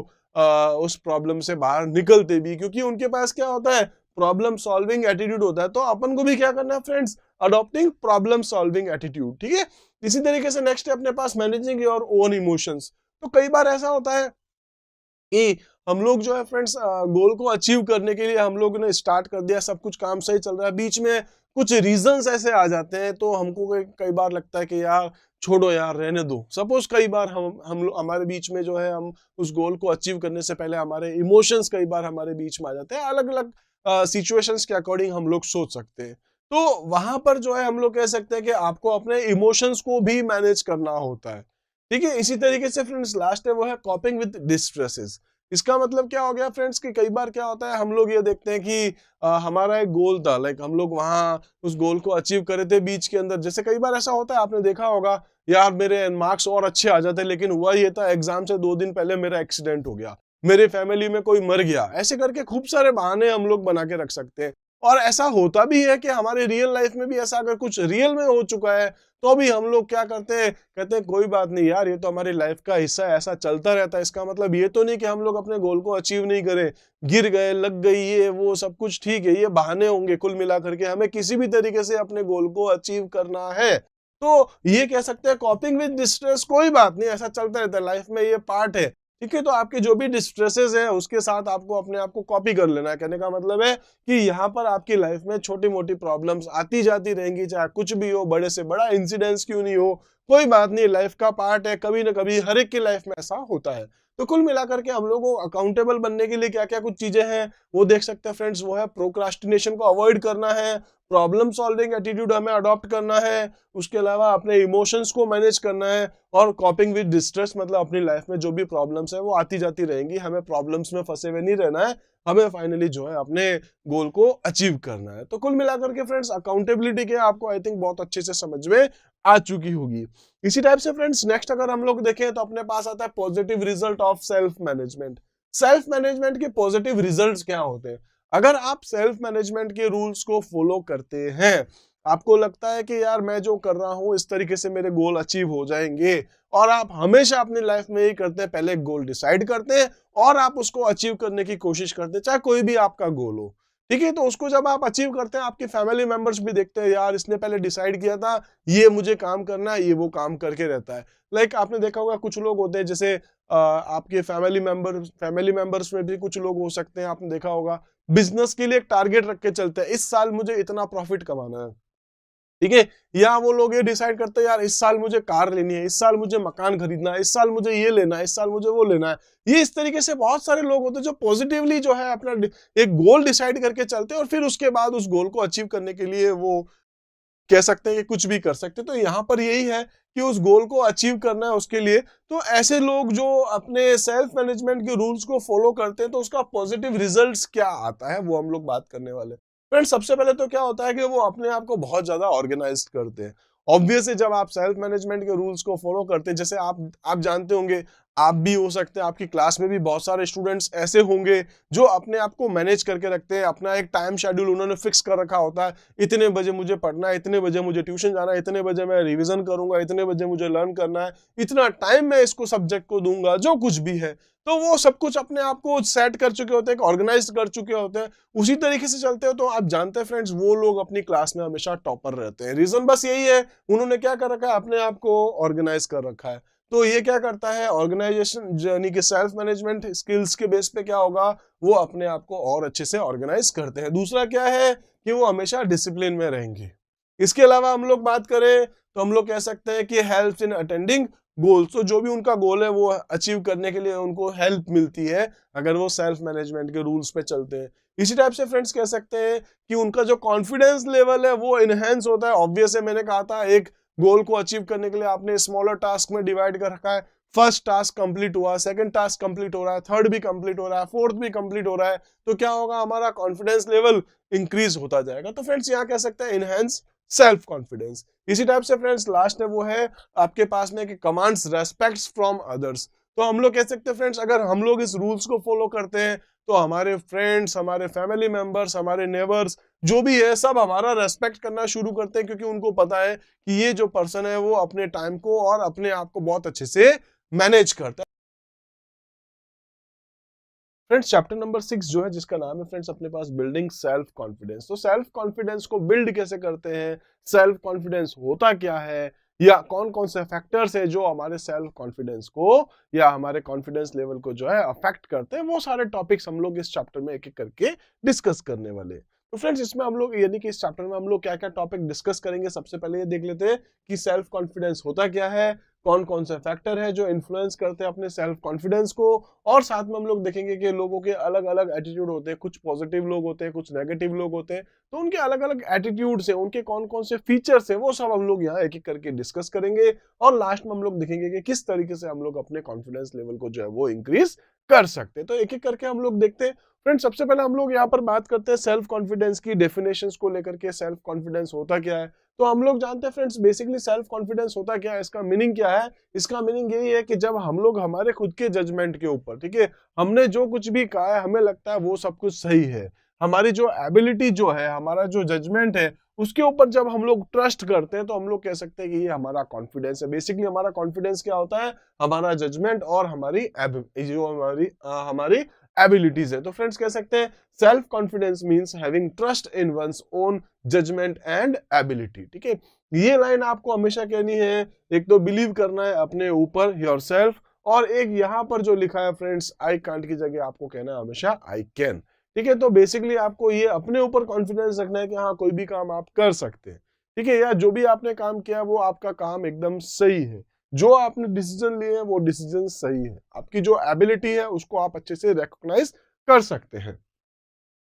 उस प्रॉब्लम से बाहर निकलते भी, क्योंकि उनके पास क्या होता है, प्रॉब्लम सॉल्विंग एटीट्यूड होता है। तो अपन को भी क्या करना है friends, adopting problem solving attitude. ठीक है, इसी तरीके से नेक्स्ट है अपने पास मैनेजिंग योर ओन इमोशंस। तो कई बार ऐसा होता है कि हम लोग जो है फ्रेंड्स गोल को अचीव करने के लिए हम लोग ने स्टार्ट कर दिया, सब कुछ काम सही चल रहा है, बीच में कुछ रीजंस ऐसे आ जाते हैं, तो हमको कई बार लगता है कि यार छोड़ो यार रहने दो। सपोज कई बार हमारे बीच में जो है, हम उस गोल को अचीव करने से पहले हमारे इमोशंस कई बार हमारे बीच में आ जाते हैं, अलग अलग सिचुएशंस के अकॉर्डिंग हम लोग सोच सकते हैं। तो वहां पर जो है हम लोग कह सकते हैं कि आपको अपने इमोशंस को भी मैनेज करना होता है। ठीक है, इसी तरीके से फ्रेंड्स लास्ट है वो है कॉपिंग विद डिस्ट्रेसेस। इसका मतलब क्या हो गया फ्रेंड्स कि कई बार क्या होता है, हम लोग ये देखते हैं कि हमारा एक गोल था, लाइक हम लोग वहां उस गोल को अचीव करे थे, बीच के अंदर जैसे कई बार ऐसा होता है, आपने देखा होगा, यार मेरे मार्क्स और अच्छे आ जाते, लेकिन हुआ ये था एग्जाम से 2 दिन पहले मेरा एक्सीडेंट हो गया, मेरे फैमिली में कोई मर गया, ऐसे करके खूब सारे बहाने हम लोग बना के रख सकते हैं। और ऐसा होता भी है कि हमारे रियल लाइफ में भी ऐसा अगर कुछ रियल में हो चुका है, तो भी हम लोग क्या करते हैं, कहते हैं कोई बात नहीं यार, ये तो हमारी लाइफ का हिस्सा है, ऐसा चलता रहता है। इसका मतलब ये तो नहीं कि हम लोग अपने गोल को अचीव नहीं करें, गिर गए, लग गई, ये वो सब कुछ ठीक है, ये बहाने होंगे, कुल मिलाकर के हमें किसी भी तरीके से अपने गोल को अचीव करना है। तो ये कह सकते हैं कॉपिंग विद डिस्ट्रेस, कोई बात नहीं, ऐसा चलता रहता है लाइफ में, ये पार्ट है। ठीक है, तो आपके जो भी डिस्ट्रेसेस है उसके साथ आपको अपने आप को कॉपी कर लेना है। कहने का मतलब है कि यहाँ पर आपकी लाइफ में छोटी मोटी प्रॉब्लम्स आती जाती रहेंगी, चाहे कुछ भी हो, बड़े से बड़ा इंसिडेंस क्यों नहीं हो, कोई बात नहीं, लाइफ का पार्ट है, कभी ना कभी हर एक की लाइफ में ऐसा होता है। तो कुल मिलाकर के हम लोगों को अकाउंटेबल बनने के लिए क्या क्या कुछ चीजें हैं वो देख सकते हैं फ्रेंड्स। वो है प्रोक्रास्टिनेशन को अवॉइड करना है, प्रॉब्लम सॉल्विंग एटीट्यूड हमें अडॉप्ट करना है, उसके अलावा अपने इमोशंस को मैनेज करना है, और कॉपिंग विद डिस्ट्रेस मतलब अपनी लाइफ में जो भी प्रॉब्लम्स है वो आती जाती रहेंगी, हमें प्रॉब्लम्स में फंसे हुए नहीं रहना है, हमें फाइनली जो है अपने गोल को अचीव करना है। तो कुल मिलाकर के फ्रेंड्स अकाउंटेबिलिटी के आपको आई थिंक बहुत अच्छे से समझ में आ चुकी होगी। इसी टाइप से फ्रेंड्स नेक्स्ट अगर हम लोग देखें तो अपने पास आता है positive result of self management. Self management के पॉजिटिव रिजल्ट्स क्या होते हैं? अगर आप सेल्फ मैनेजमेंट के रूल्स को फॉलो करते हैं, आपको लगता है कि यार मैं जो कर रहा हूं इस तरीके से मेरे गोल अचीव हो जाएंगे, और आप हमेशा अपनी लाइफ में यही करते हैं, पहले एक गोल डिसाइड करते हैं और आप उसको अचीव करने की कोशिश करते हैं, चाहे कोई भी आपका गोल हो। ठीक है, तो उसको जब आप अचीव करते हैं, आपके फैमिली मेंबर्स भी देखते हैं, यार इसने पहले डिसाइड किया था, ये मुझे काम करना है, ये वो काम करके रहता है। लाइक आपने देखा होगा कुछ लोग होते हैं, जैसे आपके फैमिली मेंबर्स में भी कुछ लोग हो सकते हैं, आपने देखा होगा बिजनेस के लिए एक टारगेट रख के चलते हैं, इस साल मुझे इतना प्रॉफिट कमाना है, ठीक है। या वो लोग ये डिसाइड करते हैं यार इस साल मुझे कार लेनी है, इस साल मुझे मकान खरीदना है, इस साल मुझे ये लेना है, इस साल मुझे वो लेना है। ये इस तरीके से बहुत सारे लोग होते हैं जो पॉजिटिवली जो है अपना एक गोल डिसाइड करके चलते हैं और फिर उसके बाद उस गोल को अचीव करने के लिए वो कह सकते हैं कि कुछ भी कर सकते हैं। तो यहाँ पर यही है कि उस गोल को अचीव करना है उसके लिए, तो ऐसे लोग जो अपने सेल्फ मैनेजमेंट के रूल्स को फॉलो करते हैं तो उसका पॉजिटिव रिजल्ट्स क्या आता है वो हम लोग बात करने वाले। फ्रेंड्स सबसे पहले तो क्या होता है कि वो अपने आप को बहुत ज्यादा ऑर्गेनाइज करते हैं। ऑब्वियसली जब आप सेल्फ मैनेजमेंट के रूल्स को फॉलो करते हैं, जैसे आप जानते होंगे, आप भी हो सकते हैं, आपकी क्लास में भी बहुत सारे स्टूडेंट्स ऐसे होंगे जो अपने आप को मैनेज करके रखते हैं। अपना एक टाइम शेड्यूल उन्होंने फिक्स कर रखा होता है, इतने बजे मुझे पढ़ना है, इतने बजे मुझे ट्यूशन जाना है, इतने बजे मैं रिवीजन करूंगा, इतने बजे मुझे लर्न करना है, इतना टाइम मैं इसको सब्जेक्ट को दूंगा, जो कुछ भी है। तो वो सब कुछ अपने आप को सेट कर चुके होते हैं, ऑर्गेनाइज कर चुके होते हैं, उसी तरीके से चलते हो। तो आप जानते हैं फ्रेंड्स वो लोग अपनी क्लास में हमेशा टॉपर रहते हैं। रीजन बस यही है, उन्होंने क्या कर रखा है, अपने आप को ऑर्गेनाइज कर रखा है। तो ये क्या करता है, ऑर्गेनाइजेशन यानी कि सेल्फ मैनेजमेंट स्किल्स के बेस पे क्या होगा, वो अपने आप को और अच्छे से ऑर्गेनाइज करते हैं। दूसरा क्या है कि वो हमेशा डिसिप्लिन में रहेंगे। इसके अलावा हम लोग बात करें तो हम लोग कह सकते हैं कि हेल्प इन अटेंडिंग गोल्स। तो जो भी उनका गोल है वो अचीव करने के लिए उनको हेल्प मिलती है अगर वो सेल्फ मैनेजमेंट के रूल्स पे चलते हैं। इसी टाइप से फ्रेंड्स कह सकते हैं कि उनका जो कॉन्फिडेंस लेवल है वो इनहेंस होता है। ऑब्वियस है, मैंने कहा था एक गोल को अचीव करने के लिए आपने स्मॉलर टास्क में डिवाइड कर रखा है। फर्स्ट टास्क कंप्लीट हुआ, सेकंड टास्क कंप्लीट हो रहा है, थर्ड भी कंप्लीट हो रहा है, फोर्थ भी कंप्लीट हो रहा है, तो क्या होगा, हमारा कॉन्फिडेंस लेवल इंक्रीज होता जाएगा। तो फ्रेंड्स यहाँ कह सकते हैं इनहेंस सेल्फ कॉन्फिडेंस। इसी टाइप से फ्रेंड्स लास्ट है वो है आपके पास में कि कमांड्स रेस्पेक्ट्स फ्रॉम अदर्स। तो हम लोग कह सकते हैं फ्रेंड्स अगर हम लोग इस रूल्स को फॉलो करते हैं तो हमारे फ्रेंड्स, हमारे फैमिली मेंबर्स, हमारे नेबर्स जो भी है सब हमारा रेस्पेक्ट करना शुरू करते हैं, क्योंकि उनको पता है कि ये जो पर्सन है वो अपने टाइम को और अपने आप को बहुत अच्छे से मैनेज करता है। फ्रेंड्स चैप्टर नंबर 6 जो है जिसका नाम है फ्रेंड्स अपने पास बिल्डिंग सेल्फ कॉन्फिडेंस। तो सेल्फ कॉन्फिडेंस को बिल्ड कैसे करते हैं, सेल्फ कॉन्फिडेंस होता क्या है, या कौन कौन से फैक्टर्स है जो हमारे सेल्फ कॉन्फिडेंस को या हमारे कॉन्फिडेंस लेवल को जो है अफेक्ट करते हैं, वो सारे टॉपिक्स हम लोग इस चैप्टर में एक एक करके डिस्कस करने वाले हैं। तो फ्रेंड्स इसमें हम लोग यानी कि इस चैप्टर में हम लोग क्या क्या टॉपिक डिस्कस करेंगे, सबसे पहले ये देख लेते हैं कि सेल्फ कॉन्फिडेंस होता क्या है, कौन कौन से फैक्टर है जो इन्फ्लुएंस करते हैं अपने सेल्फ कॉन्फिडेंस को, और साथ में हम लोग देखेंगे कि लोगों के अलग अलग एटीट्यूड होते हैं, कुछ पॉजिटिव लोग होते हैं, कुछ नेगेटिव लोग होते हैं, तो उनके अलग अलग एटीट्यूड्स हैं, उनके कौन कौन से फीचर्स हैं, वो सब हम लोग यहाँ एक एक करके डिस्कस करेंगे। और लास्ट में हम लोग देखेंगे कि किस तरीके से हम लोग अपने कॉन्फिडेंस लेवल को जो है वो इंक्रीज कर सकते हैं। तो एक एक करके हम लोग देखते हैं। फ्रेंड्स सबसे पहले हम लोग यहाँ पर बात करते हैं सेल्फ कॉन्फिडेंस की डेफिनेशंस को लेकर के, सेल्फ कॉन्फिडेंस होता क्या है। तो हम लोग जानते हैं फ्रेंड्स बेसिकली सेल्फ कॉन्फिडेंस होता क्या है, इसका मीनिंग क्या है। इसका मीनिंग यही है कि जब हम लोग हमारे खुद के जजमेंट के ऊपर, ठीक है, हमने जो कुछ भी कहा है हमें लगता है वो सब कुछ सही है, हमारी जो एबिलिटी जो है, हमारा जो जजमेंट है उसके ऊपर जब हम लोग ट्रस्ट करते हैं तो हम लोग कह सकते हैं कि ये हमारा कॉन्फिडेंस है। बेसिकली हमारा कॉन्फिडेंस क्या होता है, हमारा जजमेंट और हमारी हमारी एबिलिटीज है। तो फ्रेंड्स कह सकते हैं self confidence means having trust in one's own judgement and ability. ठीक है, ये लाइन आपको हमेशा कहनी है। एक तो बिलीव करना है अपने ऊपर, योरसेल्फ, और एक यहाँ पर जो लिखा है फ्रेंड्स आई कांट की जगह आपको कहना है हमेशा आई कैन। ठीक है, तो बेसिकली आपको ये अपने ऊपर कॉन्फिडेंस रखना है कि हाँ कोई भी काम आप कर सकते हैं। ठीक है, या जो भी आपने काम किया वो आपका काम एकदम सही है, जो आपने डिसीजन लिए हैं वो डिसीजन सही है, आपकी जो एबिलिटी है उसको आप अच्छे से रिकॉग्नाइज कर सकते हैं।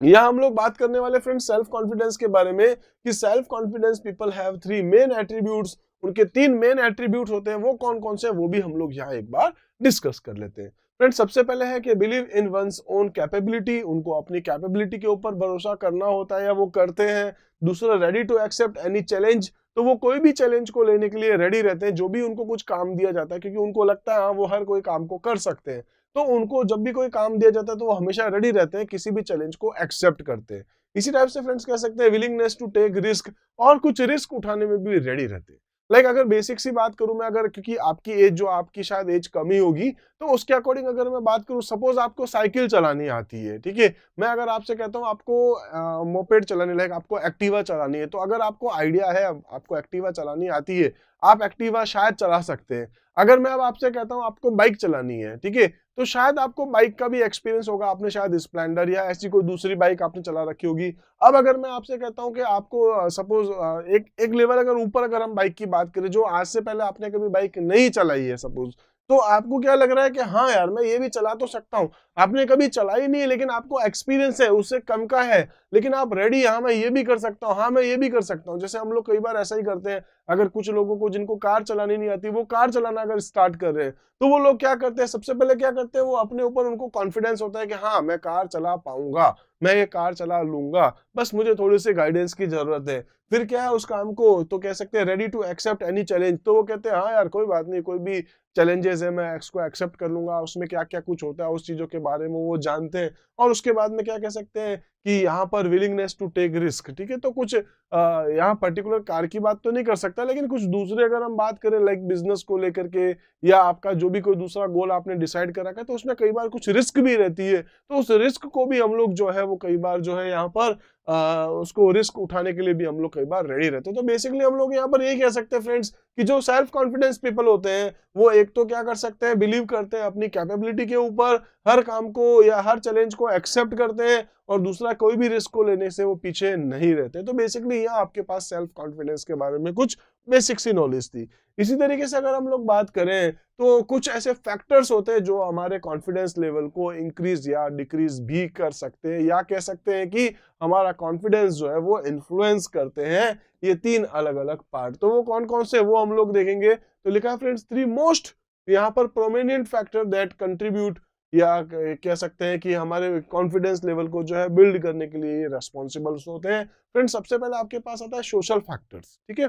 यहाँ हम लोग बात करने वाले फ्रेंड्स सेल्फ कॉन्फिडेंस के बारे में कि self confidence people have 3 main attributes. उनके 3 मेन एट्रीब्यूट्स होते हैं, वो कौन कौन से हैं वो भी हम लोग यहाँ एक बार डिस्कस कर लेते हैं। फ्रेंड्स सबसे पहले है कि believe in one's own capability, उनको अपनी कैपेबिलिटी के ऊपर भरोसा करना होता है या वो करते हैं। दूसरा ready to accept any challenge, तो वो कोई भी चैलेंज को लेने के लिए रेडी रहते हैं, जो भी उनको कुछ काम दिया जाता है, क्योंकि उनको लगता है हाँ वो हर कोई काम को कर सकते हैं, तो उनको जब भी कोई काम दिया जाता है तो वो हमेशा रेडी रहते हैं, किसी भी चैलेंज को एक्सेप्ट करते हैं। इसी टाइप से फ्रेंड्स कह सकते हैं विलिंगनेस टू टेक रिस्क, और कुछ रिस्क उठाने में भी रेडी रहते हैं। लाइक अगर बेसिक सी बात करूं मैं, अगर क्योंकि आपकी एज जो आपकी शायद एज कम ही होगी, तो उसके अकॉर्डिंग अगर मैं बात करूं, सपोज आपको साइकिल चलानी आती है, ठीक है, मैं अगर आपसे कहता हूं आपको मोपेड चलानी, लाइक आपको एक्टिवा चलानी है, तो अगर आपको आइडिया है, आपको एक्टिवा चलानी आती है, आप एक्टिवा शायद चला सकते हैं। अगर मैं अब आपसे कहता हूँ आपको बाइक चलानी है, ठीक है, तो शायद आपको बाइक का भी एक्सपीरियंस होगा, आपने शायद स्प्लेंडर या ऐसी कोई दूसरी बाइक आपने चला रखी होगी। अब अगर मैं आपसे कहता हूँ कि आपको सपोज एक लेवल अगर ऊपर अगर हम बाइक की बात करें, जो आज से पहले आपने कभी बाइक नहीं चलाई है सपोज, तो आपको क्या लग रहा है कि हाँ यार मैं ये भी चला तो सकता हूँ। आपने कभी चलाई नहीं है लेकिन आपको एक्सपीरियंस है, उससे कम का है, लेकिन आप रेडी, हाँ मैं ये भी कर सकता हूँ, हाँ मैं ये भी कर सकता हूँ। जैसे हम लोग कई बार ऐसा ही करते हैं, अगर कुछ लोगों को जिनको कार चलानी नहीं आती, वो कार चलाना अगर स्टार्ट कर रहे हैं, तो वो लोग क्या करते हैं, सबसे पहले क्या करते हैं, वो अपने ऊपर उनको कॉन्फिडेंस होता है कि हाँ मैं कार चला पाऊंगा, मैं ये कार चला लूंगा, बस मुझे थोड़ी सी गाइडेंस की जरूरत है। फिर क्या है उस काम को तो कह सकते हैं ready to accept any challenge, तो वो कहते हैं हाँ यार कोई बात नहीं, कोई भी चैलेंजेस है मैं इसको एक्सेप्ट कर लूंगा, उसमें क्या क्या कुछ होता है उस चीजों के बारे में वो जानते हैं। और उसके बाद में क्या कह सकते हैं कि यहाँ पर विलिंगनेस टू टेक रिस्क, ठीक है, तो कुछ यहाँ पर्टिकुलर कार की बात तो नहीं कर सकता, लेकिन कुछ दूसरे अगर हम बात करें लाइक बिजनेस को लेकर के, या आपका जो भी कोई दूसरा गोल आपने डिसाइड कर रखा है, तो उसमें कई बार कुछ रिस्क भी रहती है, तो उस रिस्क को भी हम लोग जो है वो कई बार जो है यहाँ पर उसको रिस्क उठाने के लिए भी हम लोग कई बार रेडी रहते हैं। तो बेसिकली हम लोग यहाँ पर यही कह सकते हैं फ्रेंड्स कि जो सेल्फ कॉन्फिडेंस पीपल होते हैं, वो एक तो क्या कर सकते हैं, बिलीव करते हैं अपनी कैपेबिलिटी के ऊपर, हर काम को या हर चैलेंज को एक्सेप्ट करते हैं, और दूसरा कोई भी रिस्क को लेने से वो पीछे नहीं रहते। तो बेसिकली यहाँ आपके पास सेल्फ कॉन्फिडेंस के बारे में कुछ बेसिक सी नॉलेज थी। इसी तरीके से अगर हम लोग बात करें तो कुछ ऐसे फैक्टर्स होते हैं जो हमारे कॉन्फिडेंस लेवल को इंक्रीज या डिक्रीज भी कर सकते हैं, या कह सकते हैं कि हमारा कॉन्फिडेंस जो है वो इन्फ्लुएंस करते हैं। ये 3 अलग अलग पार्ट, तो वो कौन कौन से वो हम लोग देखेंगे। तो लिखा है फ्रेंड्स 3 मोस्ट यहाँ पर प्रोमिनेंट फैक्टर दैट कंट्रीब्यूट, या कह सकते हैं कि हमारे कॉन्फिडेंस लेवल को जो है बिल्ड करने के लिए ये रेस्पॉन्सिबल होते हैं। फ्रेंड्स सबसे पहले आपके पास आता है सोशल फैक्टर्स, ठीक है।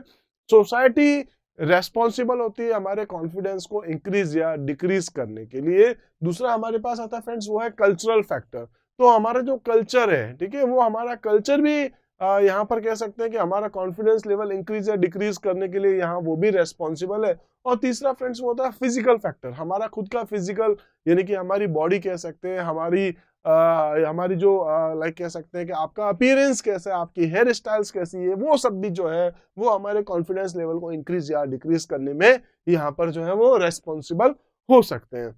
सोसाइटी रेस्पॉन्सिबल होती है हमारे कॉन्फिडेंस को इंक्रीज या डिक्रीज करने के लिए। दूसरा हमारे पास आता है फ्रेंड्स वो है कल्चरल फैक्टर, तो हमारा जो कल्चर है, ठीक है, वो हमारा कल्चर भी यहाँ पर कह सकते हैं कि हमारा कॉन्फिडेंस लेवल इंक्रीज या डिक्रीज करने के लिए यहाँ वो भी रेस्पॉन्सिबल है। और तीसरा फ्रेंड्स वो होता है फिजिकल फैक्टर, हमारा खुद का फिजिकल, यानी कि हमारी बॉडी कह सकते हैं, हमारी जो लाइक कह सकते हैं कि आपका अपीयरेंस कैसा है, आपकी हेयर स्टाइल्स कैसी है, वो सब भी जो है वो हमारे कॉन्फिडेंस लेवल को इंक्रीज या डिक्रीज करने में यहाँ पर जो है वो रेस्पॉन्सिबल हो सकते हैं।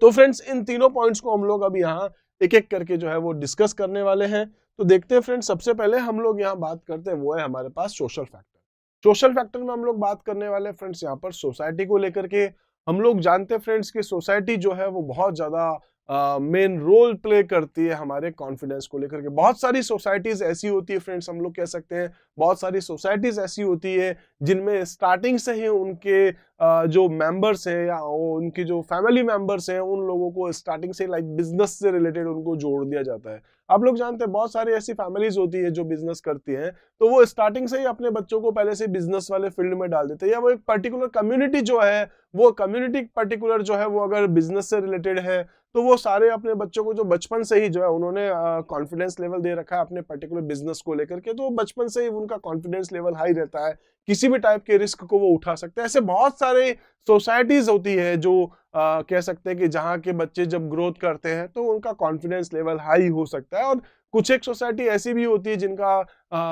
तो फ्रेंड्स इन तीनों पॉइंट्स को हम लोग अभी यहाँ एक एक करके जो है वो डिस्कस करने वाले हैं। तो देखते हैं फ्रेंड्स, सबसे पहले हम लोग यहाँ बात करते हैं वो है हमारे पास सोशल फैक्टर। सोशल फैक्टर में हम लोग बात करने वाले हैं फ्रेंड्स यहाँ पर सोसाइटी को लेकर के। हम लोग जानते हैं फ्रेंड्स कि सोसाइटी जो है वो बहुत ज्यादा मेन रोल प्ले करती है हमारे कॉन्फिडेंस को लेकर के। बहुत सारी सोसाइटीज ऐसी होती है फ्रेंड्स, हम लोग कह सकते हैं बहुत सारी सोसाइटीज ऐसी होती है जिनमें स्टार्टिंग से ही उनके जो मेंबर्स हैं या उनकी जो फैमिली मेंबर्स हैं, उन लोगों को स्टार्टिंग से लाइक बिजनेस से रिलेटेड उनको जोड़ दिया जाता है। आप लोग जानते हैं बहुत सारी ऐसी फैमिलीज होती है जो बिजनेस करती हैं, तो वो स्टार्टिंग से ही अपने बच्चों को पहले से बिजनेस वाले फील्ड में डाल देते हैं, या वो एक पर्टिकुलर कम्युनिटी जो है, वो कम्युनिटी पर्टिकुलर जो है वो अगर बिजनेस से रिलेटेड है, तो वो सारे अपने बच्चों को जो बचपन से ही जो है उन्होंने कॉन्फिडेंस लेवल दे रखा है अपने पर्टिकुलर बिजनेस को लेकर के, तो बचपन से ही उनका कॉन्फिडेंस लेवल हाई रहता है, किसी भी टाइप के रिस्क को वो उठा सकते हैं। ऐसे बहुत सारे सोसाइटीज होती है जो कह सकते हैं कि जहाँ के बच्चे जब ग्रोथ करते हैं तो उनका कॉन्फिडेंस लेवल हाई हो सकता है। और कुछ एक सोसाइटी ऐसी भी होती है जिनका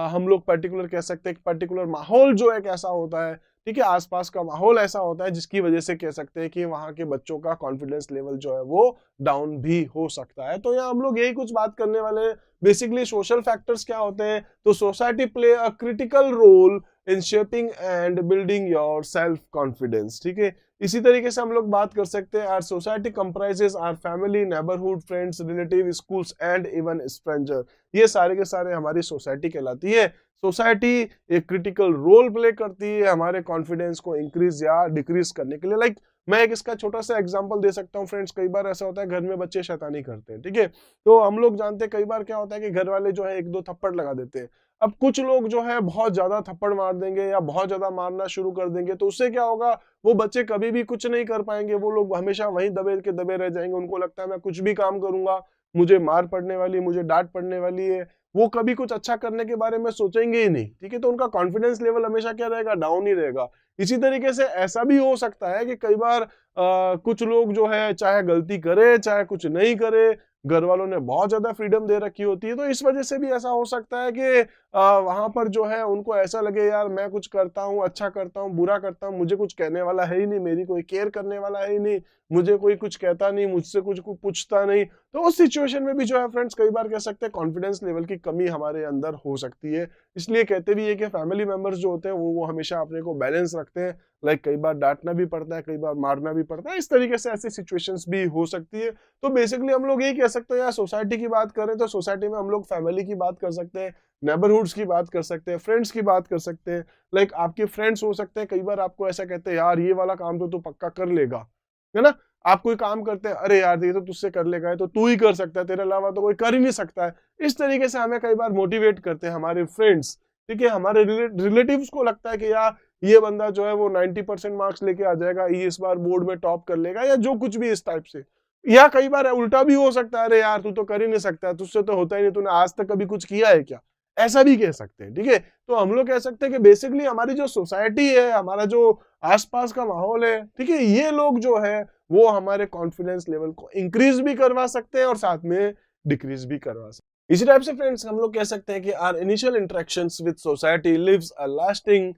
हम लोग पर्टिकुलर कह सकते हैं, पर्टिकुलर माहौल जो एक ऐसा होता है, ठीक है, आसपास का माहौल ऐसा होता है जिसकी वजह से कह सकते हैं कि वहाँ के बच्चों का कॉन्फिडेंस लेवल जो है वो डाउन भी हो सकता है। तो यहाँ हम लोग यही कुछ बात करने वाले हैं। बेसिकली सोशल फैक्टर्स क्या होते हैं, तो society play a critical role in shaping and building your self confidence, ठीक है। इसी तरीके से हम लोग बात कर सकते हैं our society comprises our family, neighbourhood, friends, relative, schools and even stranger. ये सारे के सारे हमारी सोसाइटी कहलाती है। सोसाइटी एक क्रिटिकल रोल प्ले करती है हमारे कॉन्फिडेंस को इंक्रीज या डिक्रीज करने के लिए। लाइक मैं एक इसका छोटा सा एग्जांपल दे सकता हूँ फ्रेंड्स। कई बार ऐसा होता है घर में बच्चे शैतानी करते हैं, ठीक है, तो हम लोग जानते हैं कई बार क्या होता है कि घर वाले जो है 1-2 थप्पड़ लगा देते हैं। अब कुछ लोग जो है बहुत ज्यादा थप्पड़ मार देंगे या बहुत ज्यादा मारना शुरू कर देंगे, तो उससे क्या होगा, वो बच्चे कभी भी कुछ नहीं कर पाएंगे, वो लोग हमेशा वहीं दबे के दबे रह जाएंगे। उनको लगता है मैं कुछ भी काम करूंगा मुझे मार पड़ने वाली है, मुझे डांट पड़ने वाली है, वो कभी कुछ अच्छा करने के बारे में सोचेंगे ही नहीं, ठीक है। तो उनका कॉन्फिडेंस लेवल हमेशा क्या रहेगा, डाउन ही रहेगा। इसी तरीके से ऐसा भी हो सकता है कि कई बार कुछ लोग जो है चाहे गलती करे चाहे कुछ नहीं करे, घर वालों ने बहुत ज्यादा फ्रीडम दे रखी होती है, तो इस वजह से भी ऐसा हो सकता है कि वहां पर जो है उनको ऐसा लगे यार मैं कुछ करता हूँ, अच्छा करता हूँ, बुरा करता हूँ, मुझे कुछ कहने वाला है ही नहीं, मेरी कोई केयर करने वाला है ही नहीं, मुझे कोई कुछ कहता नहीं, मुझसे कुछ पूछता नहीं। तो उस सिचुएशन में भी जो है फ्रेंड्स कई बार कह सकते हैं कॉन्फिडेंस लेवल की कमी हमारे अंदर हो सकती है। इसलिए कहते भी है कि फैमिली मेंबर्स जो होते हैं वो हमेशा अपने को बैलेंस रखते हैं। लाइक कई बार डांटना भी पड़ता है, कई बार मारना भी पड़ता है, इस तरीके से ऐसी सिचुएशंस भी हो सकती है। तो बेसिकली हम लोग यही कह सकते हैं, यार सोसाइटी की बात करें तो सोसाइटी में हम लोग फैमिली की बात कर सकते हैं, नेबरहुड्स की बात कर सकते हैं, फ्रेंड्स की बात कर सकते हैं। लाइक आपके फ्रेंड्स हो सकते हैं कई बार आपको ऐसा कहते हैं यार ये वाला काम तो तू पक्का कर लेगा, है ना। आप कोई काम करते हैं, अरे यार ये तो तुझसे कर लेगा, ये तो तू ही कर सकता है, तेरे अलावा तो कोई कर ही नहीं सकता है। इस तरीके से हमें कई बार मोटिवेट करते हैं हमारे फ्रेंड्स, ठीक है। हमारे रिलेटिव्स को लगता है कि यार ये बंदा जो है वो 90% मार्क्स लेके आ जाएगा, ये इस बार बोर्ड में टॉप कर लेगा, या जो कुछ भी इस टाइप से। या कई बार उल्टा भी हो सकता है, अरे यार तू तो कर ही नहीं सकता, तुझसे तो होता ही नहीं, तूने आज तक कभी कुछ किया है क्या, ऐसा भी कह सकते हैं, ठीक है। तो हम लोग कह सकते हैं कि बेसिकली हमारी जो सोसाइटी है, हमारा जो आसपास का माहौल है, ठीक है, ये लोग जो है वो हमारे कॉन्फिडेंस लेवल को इंक्रीज भी करवा सकते हैं और साथ में डिक्रीज भी करवा सकते हैं। इसी टाइप से फ्रेंड्स हम लोग कह सकते हैं कि our initial interactions with society leaves a lasting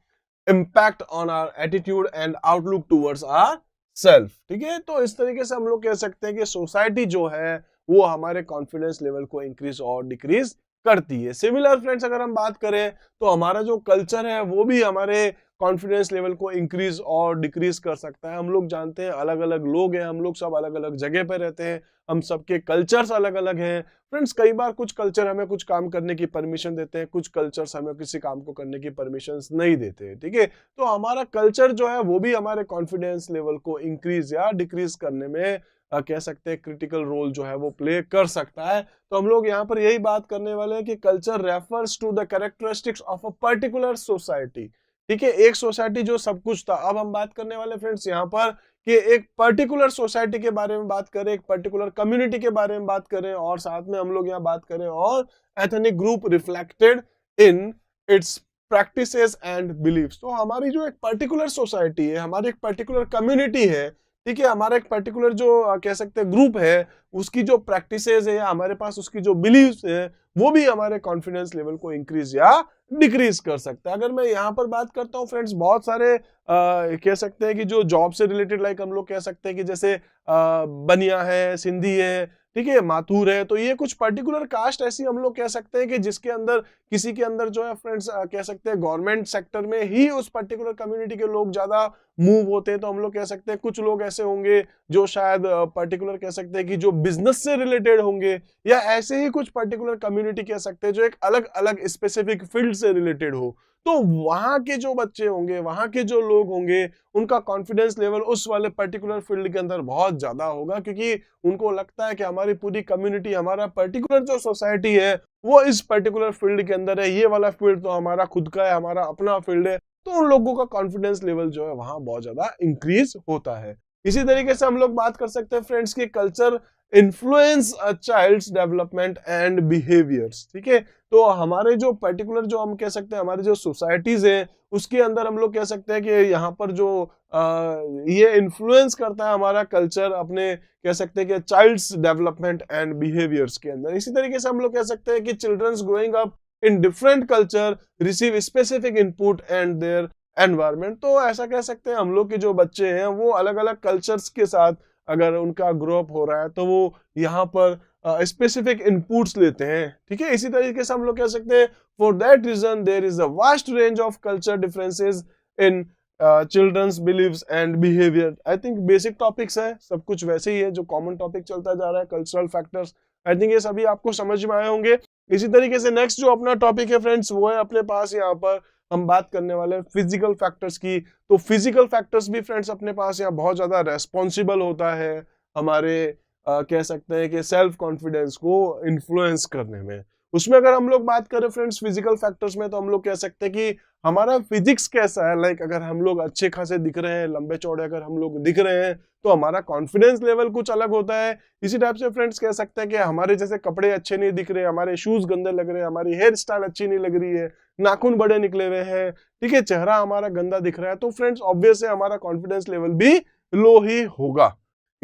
impact on our attitude and outlook towards our self, ठीक है। तो इस तरीके से हम लोग कह सकते हैं कि सोसाइटी जो है वो हमारे कॉन्फिडेंस लेवल को इंक्रीज और डिक्रीज करती है। सिमिलर फ्रेंड्स अगर हम बात करें तो हमारा जो कल्चर है वो भी हमारे कॉन्फिडेंस लेवल को इंक्रीज और डिक्रीज कर सकता है। हम लोग जानते हैं अलग अलग लोग हैं, हम लोग सब अलग अलग जगह पे रहते हैं, हम सबके कल्चर्स अलग अलग हैं। फ्रेंड्स कई बार कुछ कल्चर हमें कुछ काम करने की परमिशन देते हैं, कुछ कल्चर्स हमें किसी काम को करने की परमिशन नहीं देते हैं, ठीक है। तो हमारा कल्चर जो है वो भी हमारे कॉन्फिडेंस लेवल को इंक्रीज या डिक्रीज करने में कह सकते हैं क्रिटिकल रोल जो है वो प्ले कर सकता है। तो हम लोग यहाँ पर यही बात करने वाले हैं कि culture refers to the characteristics of a particular society, ठीक है। एक सोसाइटी जो सब कुछ था, अब हम बात करने वाले फ्रेंड्स यहाँ पर कि एक पर्टिकुलर सोसाइटी के बारे में बात करें, एक पर्टिकुलर कम्युनिटी के बारे में बात करें, और साथ में हम लोग यहाँ बात करें और ethnic group reflected in its practices and beliefs. तो हमारी जो एक पर्टिकुलर सोसाइटी है, हमारी एक पर्टिकुलर कम्युनिटी है, ठीक है, हमारा एक पर्टिकुलर जो कह सकते हैं ग्रुप है, उसकी जो प्रैक्टिसेस है या हमारे पास उसकी जो बिलीव्स है वो भी हमारे कॉन्फिडेंस लेवल को इंक्रीज या डिक्रीज कर सकता है। अगर मैं यहाँ पर बात करता हूँ फ्रेंड्स, बहुत सारे कह सकते हैं कि जो जॉब से रिलेटेड, लाइक हम लोग कह सकते हैं कि जैसे बनिया है, सिंधी है, ठीक है, माथुर है, तो ये कुछ पर्टिकुलर कास्ट ऐसी हम लोग कह सकते हैं कि जिसके अंदर किसी के अंदर जो है फ्रेंड्स कह सकते हैं गवर्नमेंट सेक्टर में ही उस पर्टिकुलर कम्युनिटी के लोग ज्यादा मूव होते हैं। तो हम लोग कह सकते हैं कुछ लोग ऐसे होंगे जो शायद पर्टिकुलर कह सकते हैं कि जो बिजनेस से रिलेटेड होंगे, या ऐसे ही कुछ पर्टिकुलर कम्युनिटी कह सकते हैं जो एक अलग अलग स्पेसिफिक फील्ड से रिलेटेड हो। तो वहां के जो बच्चे होंगे, वहां के जो लोग होंगे, उनका कॉन्फिडेंस लेवल उस वाले पर्टिकुलर फील्ड के अंदर बहुत ज्यादा होगा, क्योंकि उनको लगता है कि हमारी पूरी कम्युनिटी, हमारा पर्टिकुलर जो सोसाइटी है वो इस पर्टिकुलर फील्ड के अंदर है, ये वाला फील्ड तो हमारा खुद का है, हमारा अपना फील्ड है। तो उन लोगों का कॉन्फिडेंस लेवल जो है वहां बहुत ज्यादा इंक्रीज होता है। इसी तरीके से हम लोग बात कर सकते हैं फ्रेंड्स की culture influence a child's development and behaviours, ठीक है। तो हमारे जो पर्टिकुलर जो हम कह सकते हैं हमारे जो सोसाइटीज है उसके अंदर हम लोग कह सकते हैं कि यहाँ पर जो ये इन्फ्लुएंस करता है हमारा कल्चर अपने कह सकते हैं कि चाइल्ड्स डेवलपमेंट एंड बिहेवियर्स के अंदर। इसी तरीके से हम लोग कह सकते हैं कि childrens growing up in different culture receive specific input and their environment. तो ऐसा कह सकते हैं हम लोग के जो बच्चे हैं वो अलग अलग कल्चर्स के साथ अगर उनका ग्रो अप हो रहा है तो वो यहाँ पर स्पेसिफिक इनपुट्स लेते हैं, ठीक है। इसी तरीके से हम लोग कह सकते हैं for that reason there is a vast range of culture differences in childrens beliefs and behaviour. I think basic topics है, सब कुछ वैसे ही है जो कॉमन टॉपिक चलता जा रहा है, कल्चरल फैक्टर्स। आई थिंक ये सभी आपको समझ में आए होंगे। इसी तरीके से नेक्स्ट जो अपना टॉपिक है फ्रेंड्स वो है अपने पास यहाँ पर हम बात करने वाले हैं फिजिकल फैक्टर्स की। तो फिजिकल फैक्टर्स भी फ्रेंड्स अपने पास यहाँ बहुत ज्यादा रेस्पॉन्सिबल होता है हमारे कह सकते हैं कि सेल्फ कॉन्फिडेंस को इन्फ्लुएंस करने में। उसमें अगर हम लोग बात करें फ्रेंड्स फिजिकल फैक्टर्स में, तो हम लोग कह सकते हैं कि हमारा फिजिक्स कैसा है। लाइक अगर हम लोग अच्छे खासे दिख रहे हैं, लंबे चौड़े अगर हम लोग दिख रहे हैं तो हमारा कॉन्फिडेंस लेवल कुछ अलग होता है। इसी टाइप से फ्रेंड्स कह सकते हैं कि हमारे जैसे कपड़े अच्छे नहीं दिख रहे, हमारे शूज गंदे लग रहे हैं, हमारी हेयर स्टाइल अच्छी नहीं लग रही है, नाखून बड़े निकले हुए हैं, ठीक है, चेहरा हमारा गंदा दिख रहा है, तो फ्रेंड्स ऑब्वियस है हमारा कॉन्फिडेंस लेवल भी लो ही होगा।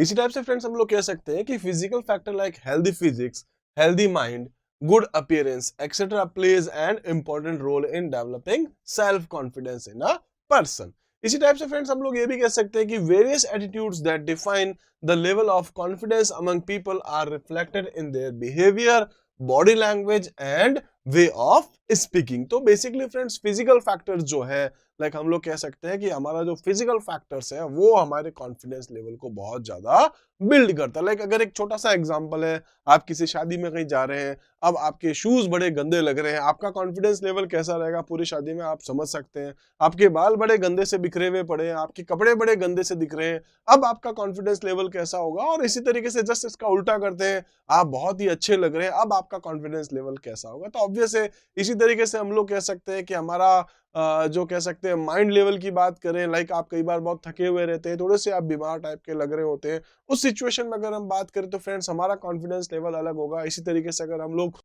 इसी टाइप से फ्रेंड्स हम लोग कह सकते हैं कि physical factor like healthy physics, healthy mind, good appearance etcetera plays an important role in developing self confidence in a person. इसी टाइप से फ्रेंड्स हम लोग ये भी कह सकते हैं कि various attitudes that define the level of confidence among people are reflected in their behaviour, body language and way of speaking. तो बेसिकली फ्रेंड्स फिजिकल फैक्टर्स जो है, लाइक हम लोग कह सकते हैं कि हमारा जो फिजिकल फैक्टर्स है वो हमारे कॉन्फिडेंस लेवल को बहुत ज्यादा बिल्ड करता है। लाइक अगर एक छोटा सा एग्जांपल है, आप किसी शादी में कहीं जा रहे हैं, अब आपके शूज बड़े गंदे लग रहे हैं, आपका कॉन्फिडेंस लेवल कैसा रहेगा पूरी शादी में आप समझ सकते हैं। आपके बाल बड़े गंदे से बिखरे हुए पड़े हैं, आपके कपड़े बड़े गंदे से दिख रहे हैं, अब आपका कॉन्फिडेंस लेवल कैसा होगा। और इसी तरीके से जस्ट इसका उल्टा करते हैं, आप बहुत ही अच्छे लग रहे हैं, अब आपका कॉन्फिडेंस लेवल कैसा होगा। तो ऑब्वियस है इसी तरीके से हम लोग कह सकते हैं कि हमारा जो कह सकते हैं माइंड लेवल की बात करें, लाइक आप कई बार बहुत थके हुए रहते हैं, थोड़े से आप बीमार टाइप के लग रहे होते हैं, उस सिचुएशन में अगर हम बात करें तो फ्रेंड्स हमारा कॉन्फिडेंस लेवल अलग होगा। इसी तरीके से अगर हम लोग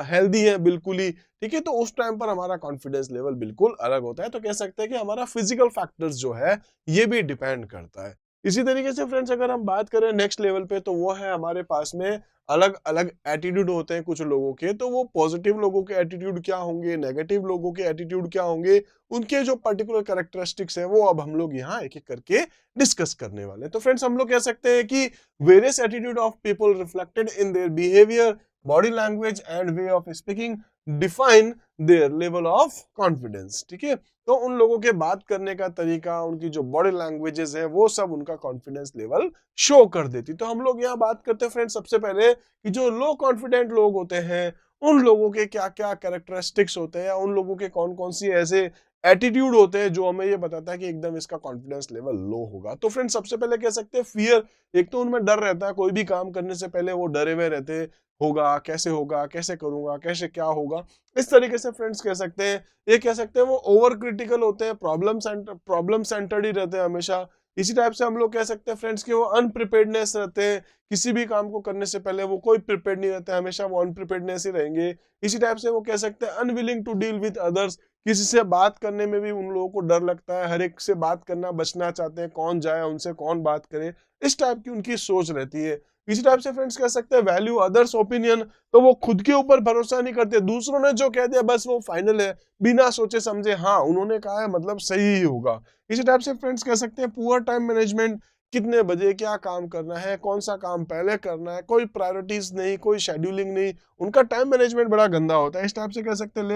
हेल्दी है बिल्कुल ही, ठीक है, तो उस टाइम पर हमारा कॉन्फिडेंस लेवल बिल्कुल अलग होता है। तो कह सकते हैं कि हमारा फिजिकल फैक्टर्स जो है ये भी डिपेंड करता है। इसी तरीके से फ्रेंड्स अगर हम बात करें नेक्स्ट लेवल पे, तो वो है हमारे पास में अलग अलग एटीट्यूड होते हैं कुछ लोगों के। तो वो पॉजिटिव लोगों के एटीट्यूड क्या होंगे, नेगेटिव लोगों के एटीट्यूड क्या होंगे, उनके जो पर्टिकुलर कैरेक्टरिस्टिक्स है वो अब हम लोग यहाँ एक एक करके डिस्कस करने वाले हैं। तो फ्रेंड्स हम लोग कह सकते हैं कि various attitude of people reflected in their behaviour, body language and way of speaking define their level of confidence. ठीक है, तो उन लोगों के बात करने का तरीका, उनकी जो बॉडी लैंग्वेजेस है वो सब उनका कॉन्फिडेंस लेवल शो कर देती। तो हम लोग यहाँ बात करते हैं फ्रेंड्स सबसे पहले कि जो लो कॉन्फिडेंट लोग होते हैं उन लोगों के क्या क्या कैरेक्टरिस्टिक्स होते हैं, या उन लोगों के कौन कौन सी ऐसे एटीट्यूड होते हैं जो हमें ये बताता है कि एकदम इसका कॉन्फिडेंस लेवल लो होगा। तो फ्रेंड्स सबसे पहले कह सकते हैं फियर। एक तो उनमें डर रहता है, कोई भी काम करने से पहले वो डरे हुए रहते हैं, होगा कैसे करूंगा, कैसे क्या होगा। इस तरीके से फ्रेंड्स कह सकते हैं, ये कह सकते हैं वो ओवर क्रिटिकल होते हैं, प्रॉब्लम सेंटर्ड ही रहते हैं हमेशा। इसी टाइप से हम लोग कह सकते हैं फ्रेंड्स कि वो अनप्रिपेयर्डनेस रहते हैं, किसी भी काम को करने से पहले वो कोई प्रिपेयर्ड नहीं रहते, हमेशा वो अनप्रिपेयर्डनेस ही रहेंगे। इसी टाइप से वो कह सकते हैं unwilling to deal with others, किसी से बात करने में भी उन लोगों को डर लगता है, हर एक से बात करना बचना चाहते हैं, कौन जाए उनसे कौन बात करे, इस टाइप की उनकी सोच रहती है। इसी टाइप से फ्रेंड्स कह सकते हैं वैल्यू अदर्स ओपिनियन, तो वो खुद के ऊपर भरोसा नहीं करते, दूसरों ने जो कह दिया बस वो फाइनल है, बिना सोचे समझे हाँ उन्होंने कहा है मतलब सही ही होगा। इसी टाइप से फ्रेंड्स कह सकते हैं पुअर टाइम मैनेजमेंट, कितने बजे क्या काम करना है, कौन सा काम पहले करना है, कोई प्रायोरिटीज नहीं, कोई शेड्यूलिंग नहीं, उनका टाइम मैनेजमेंट बड़ा गंदा होता है। इस टाइप से कह सकते हैं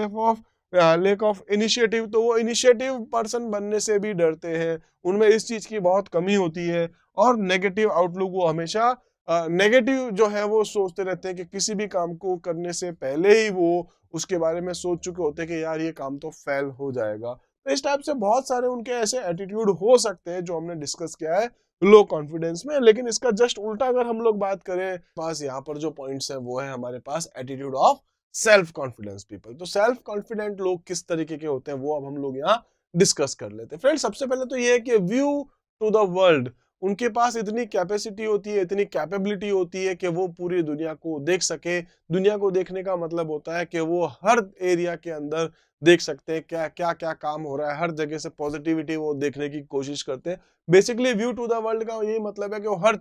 लेक ऑफ इनिशिएटिव, तो वो इनिशिएटिव पर्सन बनने से भी डरते हैं, उनमें इस चीज की बहुत कमी होती है। और नेगेटिव आउटलुक, वो हमेशा नेगेटिव जो है वो सोचते रहते हैं कि किसी भी काम को करने से पहले ही वो उसके बारे में सोच चुके होते हैं कि यार ये काम तो फेल हो जाएगा। तो इस टाइप से बहुत सारे उनके ऐसे एटीट्यूड हो सकते हैं जो हमने डिस्कस किया है लो कॉन्फिडेंस में। लेकिन इसका जस्ट उल्टा अगर हम लोग बात करें, पास यहाँ पर जो पॉइंट्स है वो है हमारे पास attitude of self confidence people. तो सेल्फ कॉन्फिडेंट लोग किस तरीके के होते हैं वो अब हम लोग यहाँ डिस्कस कर लेते हैं। फ्रेंड्स सबसे पहले तो ये है कि व्यू टू द वर्ल्ड, उनके पास इतनी कैपेसिटी होती है, इतनी कैपेबिलिटी होती है कि वो पूरी दुनिया को देख सके। दुनिया को देखने का मतलब होता है कि वो हर एरिया के अंदर देख सकते हैं क्या क्या क्या काम हो रहा है, हर जगह से पॉजिटिविटी वो देखने की कोशिश करते हैं। Basically view to the world का यही मतलब है कि वो हर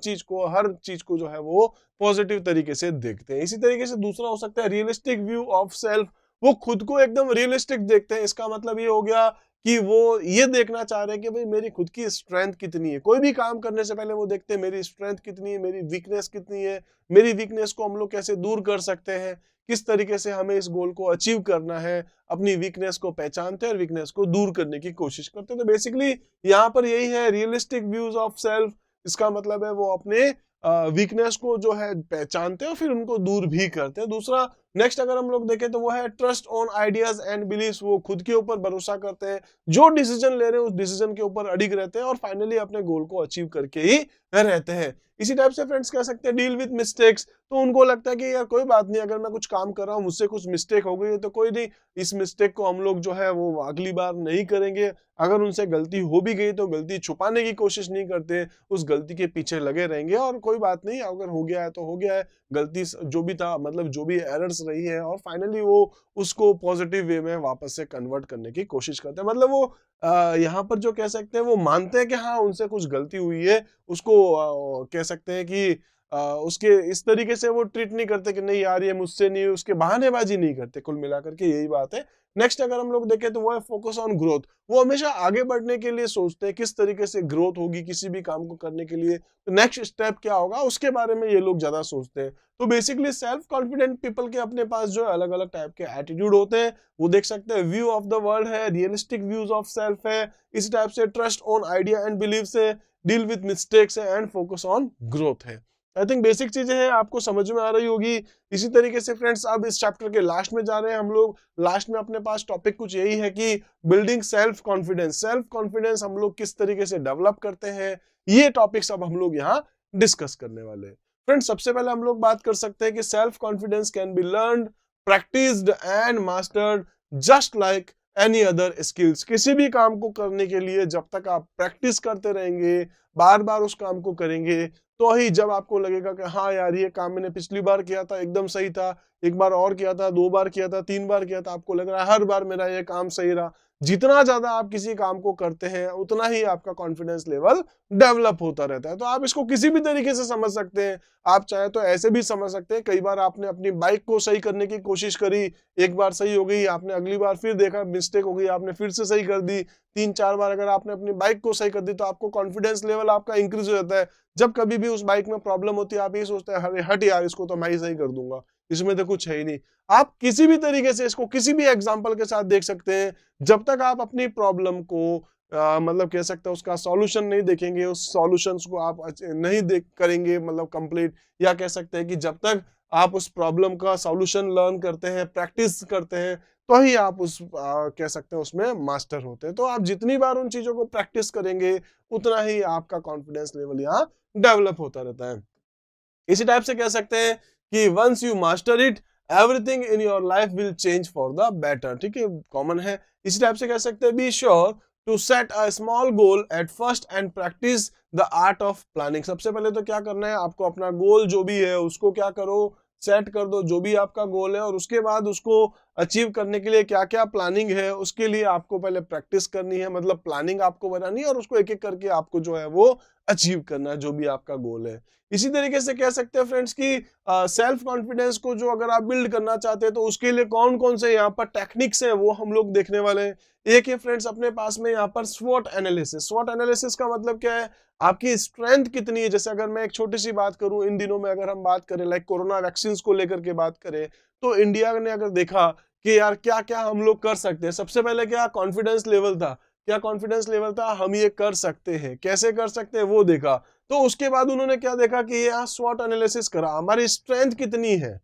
चीज को जो है वो पॉजिटिव तरीके से देखते हैं। इसी तरीके से दूसरा हो सकता है रियलिस्टिक व्यू ऑफ सेल्फ, वो खुद को एकदम रियलिस्टिक देखते हैं। इसका मतलब ये हो गया कि वो ये देखना चाह रहे हैं कि भाई मेरी खुद की स्ट्रेंथ कितनी है, कोई भी काम करने से पहले वो देखते हैं मेरी स्ट्रेंथ कितनी है, मेरी वीकनेस कितनी है, मेरी वीकनेस को हम लोग कैसे दूर कर सकते हैं, किस तरीके से हमें इस गोल को अचीव करना है, अपनी वीकनेस को पहचानते हैं और वीकनेस को दूर करने की कोशिश करते हैं। तो बेसिकली यहाँ पर यही है रियलिस्टिक व्यूज ऑफ सेल्फ, इसका मतलब है वो अपने वीकनेस को जो है पहचानते हैं और फिर उनको दूर भी करते हैं। दूसरा नेक्स्ट अगर हम लोग देखें तो वो है trust on ideas and beliefs, वो खुद के ऊपर भरोसा करते हैं, जो डिसीजन ले रहे हैं उस डिसीजन के ऊपर अडिग रहते हैं और फाइनली अपने गोल को अचीव करके ही रहते हैं। इसी टाइप से फ्रेंड्स कह सकते हैं डील विद मिस्टेक्स, तो उनको लगता है कि यार कोई बात नहीं, अगर मैं कुछ काम कर रहा हूँ मुझसे कुछ मिस्टेक हो गई है तो कोई नहीं, इस मिस्टेक को हम लोग जो है वो अगली बार नहीं करेंगे। अगर उनसे गलती हो भी गई तो गलती छुपाने की कोशिश नहीं करते, उस गलती के पीछे लगे रहेंगे और कोई बात नहीं, अगर हो गया है तो हो गया है, गलती जो भी था मतलब जो भी एरर्स रही है और फाइनली वो उसको पॉजिटिव वे में वापस से कन्वर्ट करने की कोशिश करते हैं। मतलब वो यहाँ पर जो कह सकते हैं वो मानते हैं कि हाँ उनसे कुछ गलती हुई है, उसको कह सकते हैं कि उसके इस तरीके से वो ट्रीट नहीं करते कि नहीं यार ये मुझसे नहीं, उसके बहानेबाजी नहीं करते। कुल मिलाकर के यही बात है। नेक्स्ट अगर हम लोग देखें तो वो है फोकस ऑन ग्रोथ। वो हमेशा आगे बढ़ने के लिए सोचते हैं किस तरीके से ग्रोथ होगी किसी भी काम को करने के लिए, तो नेक्स्ट स्टेप क्या होगा उसके बारे में ये लोग ज्यादा सोचते हैं। तो बेसिकली सेल्फ कॉन्फिडेंट पीपल के अपने पास जो अलग अलग टाइप के एटीट्यूड होते हैं, वो देख सकते हैं व्यू ऑफ द वर्ल्ड है, रियलिस्टिक व्यूज ऑफ सेल्फ है, इस टाइप से trust on idea and beliefs है, डील विद मिस्टेक्स है एंड फोकस ऑन ग्रोथ है। आई थिंक बेसिक चीजें हैं, आपको समझ में आ रही होगी। इसी तरीके से फ्रेंड्स अब इस चैप्टर के लास्ट में जा रहे हैं हम लोग। लास्ट में अपने पास टॉपिक कुछ यही है कि building self confidence. Self confidence हम लोग किस तरीके से डेवलप करते हैं, ये टॉपिक्स अब हम लोग यहाँ डिस्कस करने वाले हैं। फ्रेंड्स सबसे पहले हम लोग बात कर सकते हैं कि self confidence can be learned, practised and mastered just like any other skills. किसी भी काम को करने के लिए जब तक आप प्रैक्टिस करते रहेंगे, बार बार उस काम को करेंगे, तो ही जब आपको लगेगा कि हाँ यार ये काम मैंने पिछली बार किया था एकदम सही था, एक बार और किया था, 2 बार किया था, 3 बार किया था, आपको लग रहा है हर बार मेरा ये काम सही रहा। जितना ज्यादा आप किसी काम को करते हैं उतना ही आपका कॉन्फिडेंस लेवल डेवलप होता रहता है। तो आप इसको किसी भी तरीके से समझ सकते हैं। आप चाहे तो ऐसे भी समझ सकते हैं, कई बार आपने अपनी बाइक को सही करने की कोशिश करी, एक बार सही हो गई, आपने अगली बार फिर देखा मिस्टेक हो गई, आपने फिर से सही कर दी, 3-4 बार अगर आपने अपनी बाइक को सही कर दी तो आपको कॉन्फिडेंस लेवल आपका इंक्रीज हो जाता है। जब कभी भी उस बाइक में प्रॉब्लम होती है आप ये सोचते हैं अरे हट यार इसको तो मैं ही सही कर दूंगा, इसमें तो कुछ है ही नहीं। आप किसी भी तरीके से इसको किसी भी एग्जांपल के साथ देख सकते हैं। जब तक आप अपनी प्रॉब्लम को मतलब कह सकते हैं उसका सॉल्यूशन नहीं देखेंगे, उस सॉल्यूशंस को आप नहीं देख करेंगे मतलब कंप्लीट, या कह सकते हैं कि जब तक आप उस प्रॉब्लम का सॉल्यूशन लर्न करते हैं, प्रैक्टिस करते हैं, तो ही आप उस कह सकते हैं उसमें मास्टर होते हैं। तो आप जितनी बार उन चीजों को प्रैक्टिस करेंगे उतना ही आपका कॉन्फिडेंस लेवल यहाँ डेवलप होता रहता है। इसी टाइप से कह सकते हैं कि once you master it everything in your life will change for the better. ठीक है, कॉमन है। इसी टाइप से कह सकते हैं be sure to set a small goal at first and practise the art of planning. सबसे पहले तो क्या करना है, आपको अपना गोल जो भी है उसको क्या करो, सेट कर दो, जो भी आपका गोल है, और उसके बाद उसको अचीव करने के लिए क्या क्या प्लानिंग है उसके लिए आपको पहले प्रैक्टिस करनी है। मतलब प्लानिंग आपको बनानी है और उसको एक एक करके आपको जो है वो अचीव करना है जो भी आपका गोल है। इसी तरीके से कह सकते हैं फ्रेंड्स कि सेल्फ कॉन्फिडेंस को जो अगर आप बिल्ड करना चाहते हैं तो उसके लिए कौन कौन से यहाँ पर टेक्निक्स हैं वो हम लोग देखने वाले हैं। एक है फ्रेंड्स अपने पास में यहाँ पर स्वॉट एनालिसिस। स्वॉट एनालिसिस का मतलब क्या है, आपकी स्ट्रेंथ कितनी है। जैसे अगर मैं एक छोटी सी बात करूं, इन दिनों में अगर हम बात करें लाइक कोरोना वैक्सीन को लेकर के बात करें, तो इंडिया ने अगर देखा कि यार क्या क्या हम लोग कर सकते हैं, सबसे पहले क्या कॉन्फिडेंस लेवल था, क्या कॉन्फिडेंस लेवल था, हम ये कर सकते हैं, कैसे कर सकते हैं वो देखा। तो उसके बाद उन्होंने क्या देखा कि यहाँ स्वॉट एनालिसिस करा, हमारी स्ट्रेंथ कितनी है,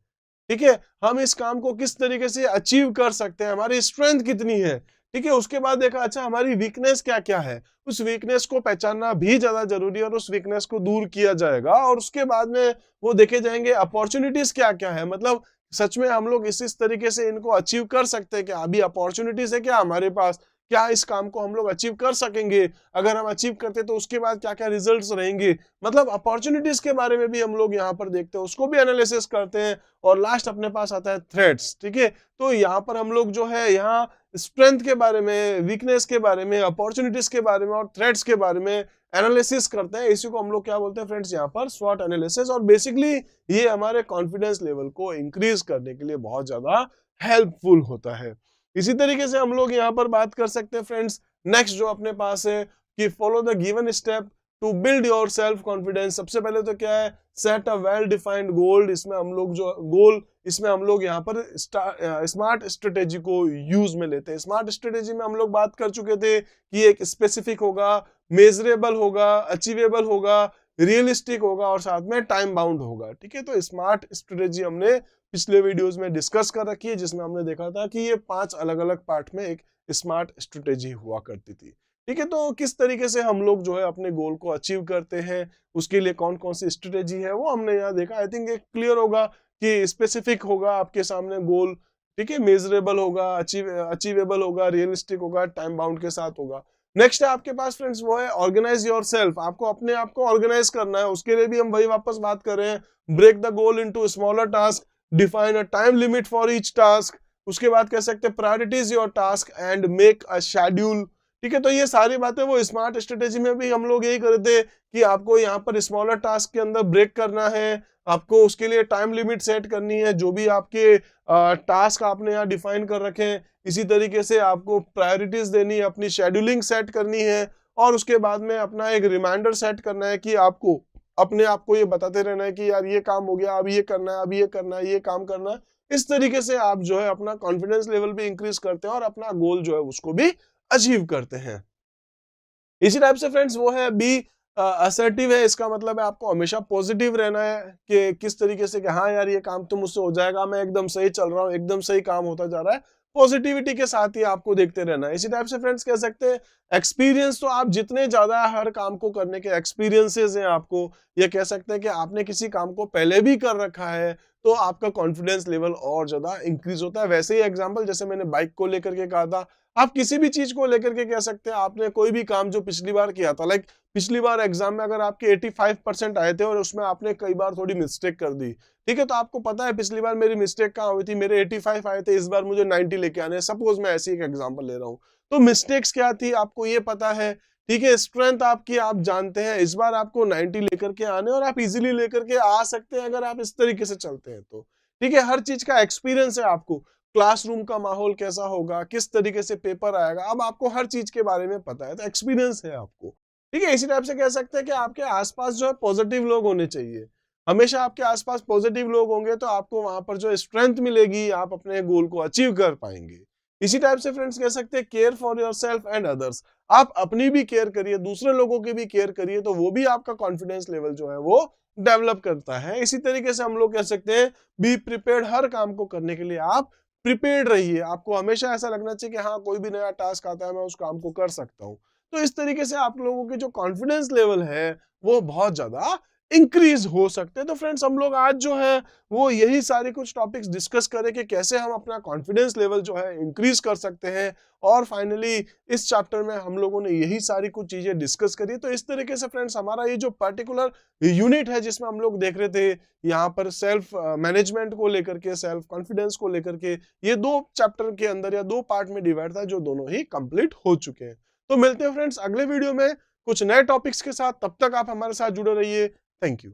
ठीक है, हम इस काम को किस तरीके से अचीव कर सकते हैं, हमारी स्ट्रेंथ कितनी है, ठीक है। उसके बाद देखा अच्छा हमारी वीकनेस क्या क्या है, उस वीकनेस को पहचानना भी ज्यादा जरूरी है और उस वीकनेस को दूर किया जाएगा। और उसके बाद में वो देखे जाएंगे अपॉर्चुनिटीज क्या क्या है, मतलब सच में हम लोग इस तरीके से इनको अचीव कर सकते हैं क्या, अभी अपॉर्चुनिटीज है क्या हमारे पास, क्या इस काम को हम लोग अचीव कर सकेंगे, अगर हम अचीव करते तो उसके बाद क्या क्या रिजल्ट्स रहेंगे। मतलब अपॉर्चुनिटीज के बारे में भी हम लोग यहाँ पर देखते हैं, उसको भी एनालिसिस करते हैं। और लास्ट अपने पास आता है थ्रेट्स। ठीक है, तो यहाँ पर हम लोग जो है यहाँ स्ट्रेंथ के बारे में, वीकनेस के बारे में, अपॉर्चुनिटीज के बारे में और थ्रेट्स के बारे में एनालिसिस करते हैं। इसी को हम लोग क्या बोलते हैं फ्रेंड्स यहाँ पर स्वॉट एनालिसिस। और बेसिकली ये हमारे कॉन्फिडेंस लेवल को इंक्रीज करने के लिए बहुत ज्यादा हेल्पफुल होता है। इसी तरीके से हम लोग यहाँ पर बात कर सकते हैं फ्रेंड्स नेक्स्ट जो अपने पास है कि follow the given step to build your self confidence. सबसे पहले तो क्या है, set a well defined goal. इसमें हम लोग जो गोल, इसमें हम लोग यहाँ पर स्मार्ट स्ट्रेटेजी को यूज में लेते हैं। स्मार्ट स्ट्रेटेजी में हम लोग बात कर चुके थे कि एक स्पेसिफिक होगा, मेजरेबल होगा, अचीवेबल होगा, रियलिस्टिक होगा और साथ में टाइम बाउंड होगा। ठीक है, तो स्मार्ट स्ट्रेटेजी हमने पिछले वीडियोस में डिस्कस कर रखी है, जिसमें हमने देखा था कि ये 5 अलग अलग पार्ट में एक स्मार्ट स्ट्रेटेजी हुआ करती थी। ठीक है, तो किस तरीके से हम लोग जो है अपने गोल को अचीव करते हैं, उसके लिए कौन कौन सी स्ट्रेटेजी है वो हमने यहाँ देखा। आई थिंक क्लियर होगा कि स्पेसिफिक होगा आपके सामने गोल, ठीक है, मेजरेबल होगा, अचीवेबल होगा, रियलिस्टिक होगा, टाइम बाउंड के साथ होगा। नेक्स्ट है आपके पास फ्रेंड्स वो है ऑर्गेनाइज योर सेल्फ। आपको अपने आप को ऑर्गेनाइज करना है, उसके लिए भी हम वही वापस बात कर रहे हैं, break the goal into smaller task, define a time limit for each task, उसके बाद कह सकते हैं prioritise your task and make a schedule. ठीक है, तो ये सारी बातें वो स्मार्ट स्ट्रेटेजी में भी हम लोग यही करते कि आपको यहाँ पर स्मॉलर टास्क के अंदर ब्रेक करना है, आपको उसके लिए टाइम लिमिट सेट करनी है, जो भी आपके टास्क आपने यहाँ डिफाइन कर रखे हैं, इसी तरीके से आपको प्रायोरिटीज देनी है, अपनी शेड्यूलिंग सेट करनी है, और उसके बाद में अपना एक रिमाइंडर सेट करना है कि आपको अपने आप को ये बताते रहना है कि यार ये काम हो गया, अब ये करना है, अब ये करना है, ये काम करना है। इस तरीके से आप जो है अपना कॉन्फिडेंस लेवल भी इंक्रीज करते हैं और अपना गोल जो है उसको भी अचीव करते हैं। इसी टाइप से फ्रेंड्स वो है बी असर्टिव है, इसका मतलब है आपको हमेशा पॉजिटिव रहना है कि किस तरीके से कि हाँ यार ये काम तो मुझसे हो जाएगा, मैं एकदम सही चल रहा हूँ, एकदम सही काम होता जा रहा है, पॉजिटिविटी के साथ ही आपको देखते रहना है। इसी टाइप से फ्रेंड्स कह सकते हैं एक्सपीरियंस, तो आप जितने ज्यादा हर काम को करने के एक्सपीरियंसेस हैं आपको, ये कह सकते हैं कि आपने किसी काम को पहले भी कर रखा है, तो आपका कॉन्फिडेंस लेवल और ज्यादा इंक्रीज होता है। वैसे ही एग्जांपल जैसे मैंने बाइक को लेकर के कहा था, आप किसी भी चीज को लेकर के कह सकते हैं आपने कोई भी काम जो पिछली बार किया था, लाइक पिछली बार एग्जाम में अगर आपके 85% आए थे और उसमें आपने कई बार थोड़ी मिस्टेक कर दी, ठीक है, तो आपको पता है पिछली बार मेरी मिस्टेक कहाँ हुई थी, मेरे 85 आए थे, इस बार मुझे 90 लेके आने हैं। सपोज मैं ऐसी एक एग्जांपल ले रहा हूँ, तो मिस्टेक्स क्या थी आपको ये पता है, ठीक है, स्ट्रेंथ आपकी आप जानते हैं, इस बार आपको 90 लेकर के आने और आप इजीली लेकर के आ सकते हैं अगर आप इस तरीके से चलते हैं तो। ठीक है, हर चीज का एक्सपीरियंस है आपको, क्लासरूम का माहौल कैसा होगा, किस तरीके से पेपर आएगा, अब आपको हर चीज के बारे में पता है, तो एक्सपीरियंस है आपको। ठीक है, इसी टाइप से कह सकते हैं कि आपके आसपास जो है पॉजिटिव लोग होने चाहिए। हमेशा आपके आसपास पॉजिटिव लोग होंगे तो आपको वहां पर जो स्ट्रेंथ मिलेगी, आप अपने गोल को अचीव कर पाएंगे। इसी टाइप से फ्रेंड्स कह सकते हैं care for yourself and others, आप अपनी भी केयर करिए, दूसरे लोगों की भी केयर करिए, तो वो भी आपका कॉन्फिडेंस लेवल जो है वो डेवलप करता है। इसी तरीके से हम लोग कह सकते हैं बी प्रिपेयर्ड, हर काम को करने के लिए आप प्रिपेयर्ड रहिए, आपको हमेशा ऐसा लगना चाहिए कि हाँ कोई भी नया टास्क आता है मैं उस काम को कर सकता हूँ। तो इस तरीके से आप लोगों के जो कॉन्फिडेंस लेवल है वो बहुत ज्यादा इंक्रीज हो सकते हैं। तो फ्रेंड्स हम लोग आज जो है वो यही सारे कुछ टॉपिक्स डिस्कस करें कि कैसे हम अपना कॉन्फिडेंस लेवल जो है इंक्रीज कर सकते हैं, और फाइनली इस चैप्टर में हम लोगों ने यही सारी कुछ चीजें डिस्कस करी। तो इस तरीके से फ्रेंड्स हमारा ये जो पर्टिकुलर यूनिट है जिसमें हम लोग देख रहे थे यहाँ पर सेल्फ मैनेजमेंट को लेकर के, सेल्फ कॉन्फिडेंस को लेकर के, ये दो चैप्टर के अंदर या दो पार्ट में डिवाइड था जो दोनों ही कंप्लीट हो चुके हैं। तो मिलते हैं फ्रेंड्स अगले वीडियो में कुछ नए टॉपिक्स के साथ, तब तक आप हमारे साथ जुड़े रहिए। Thank you.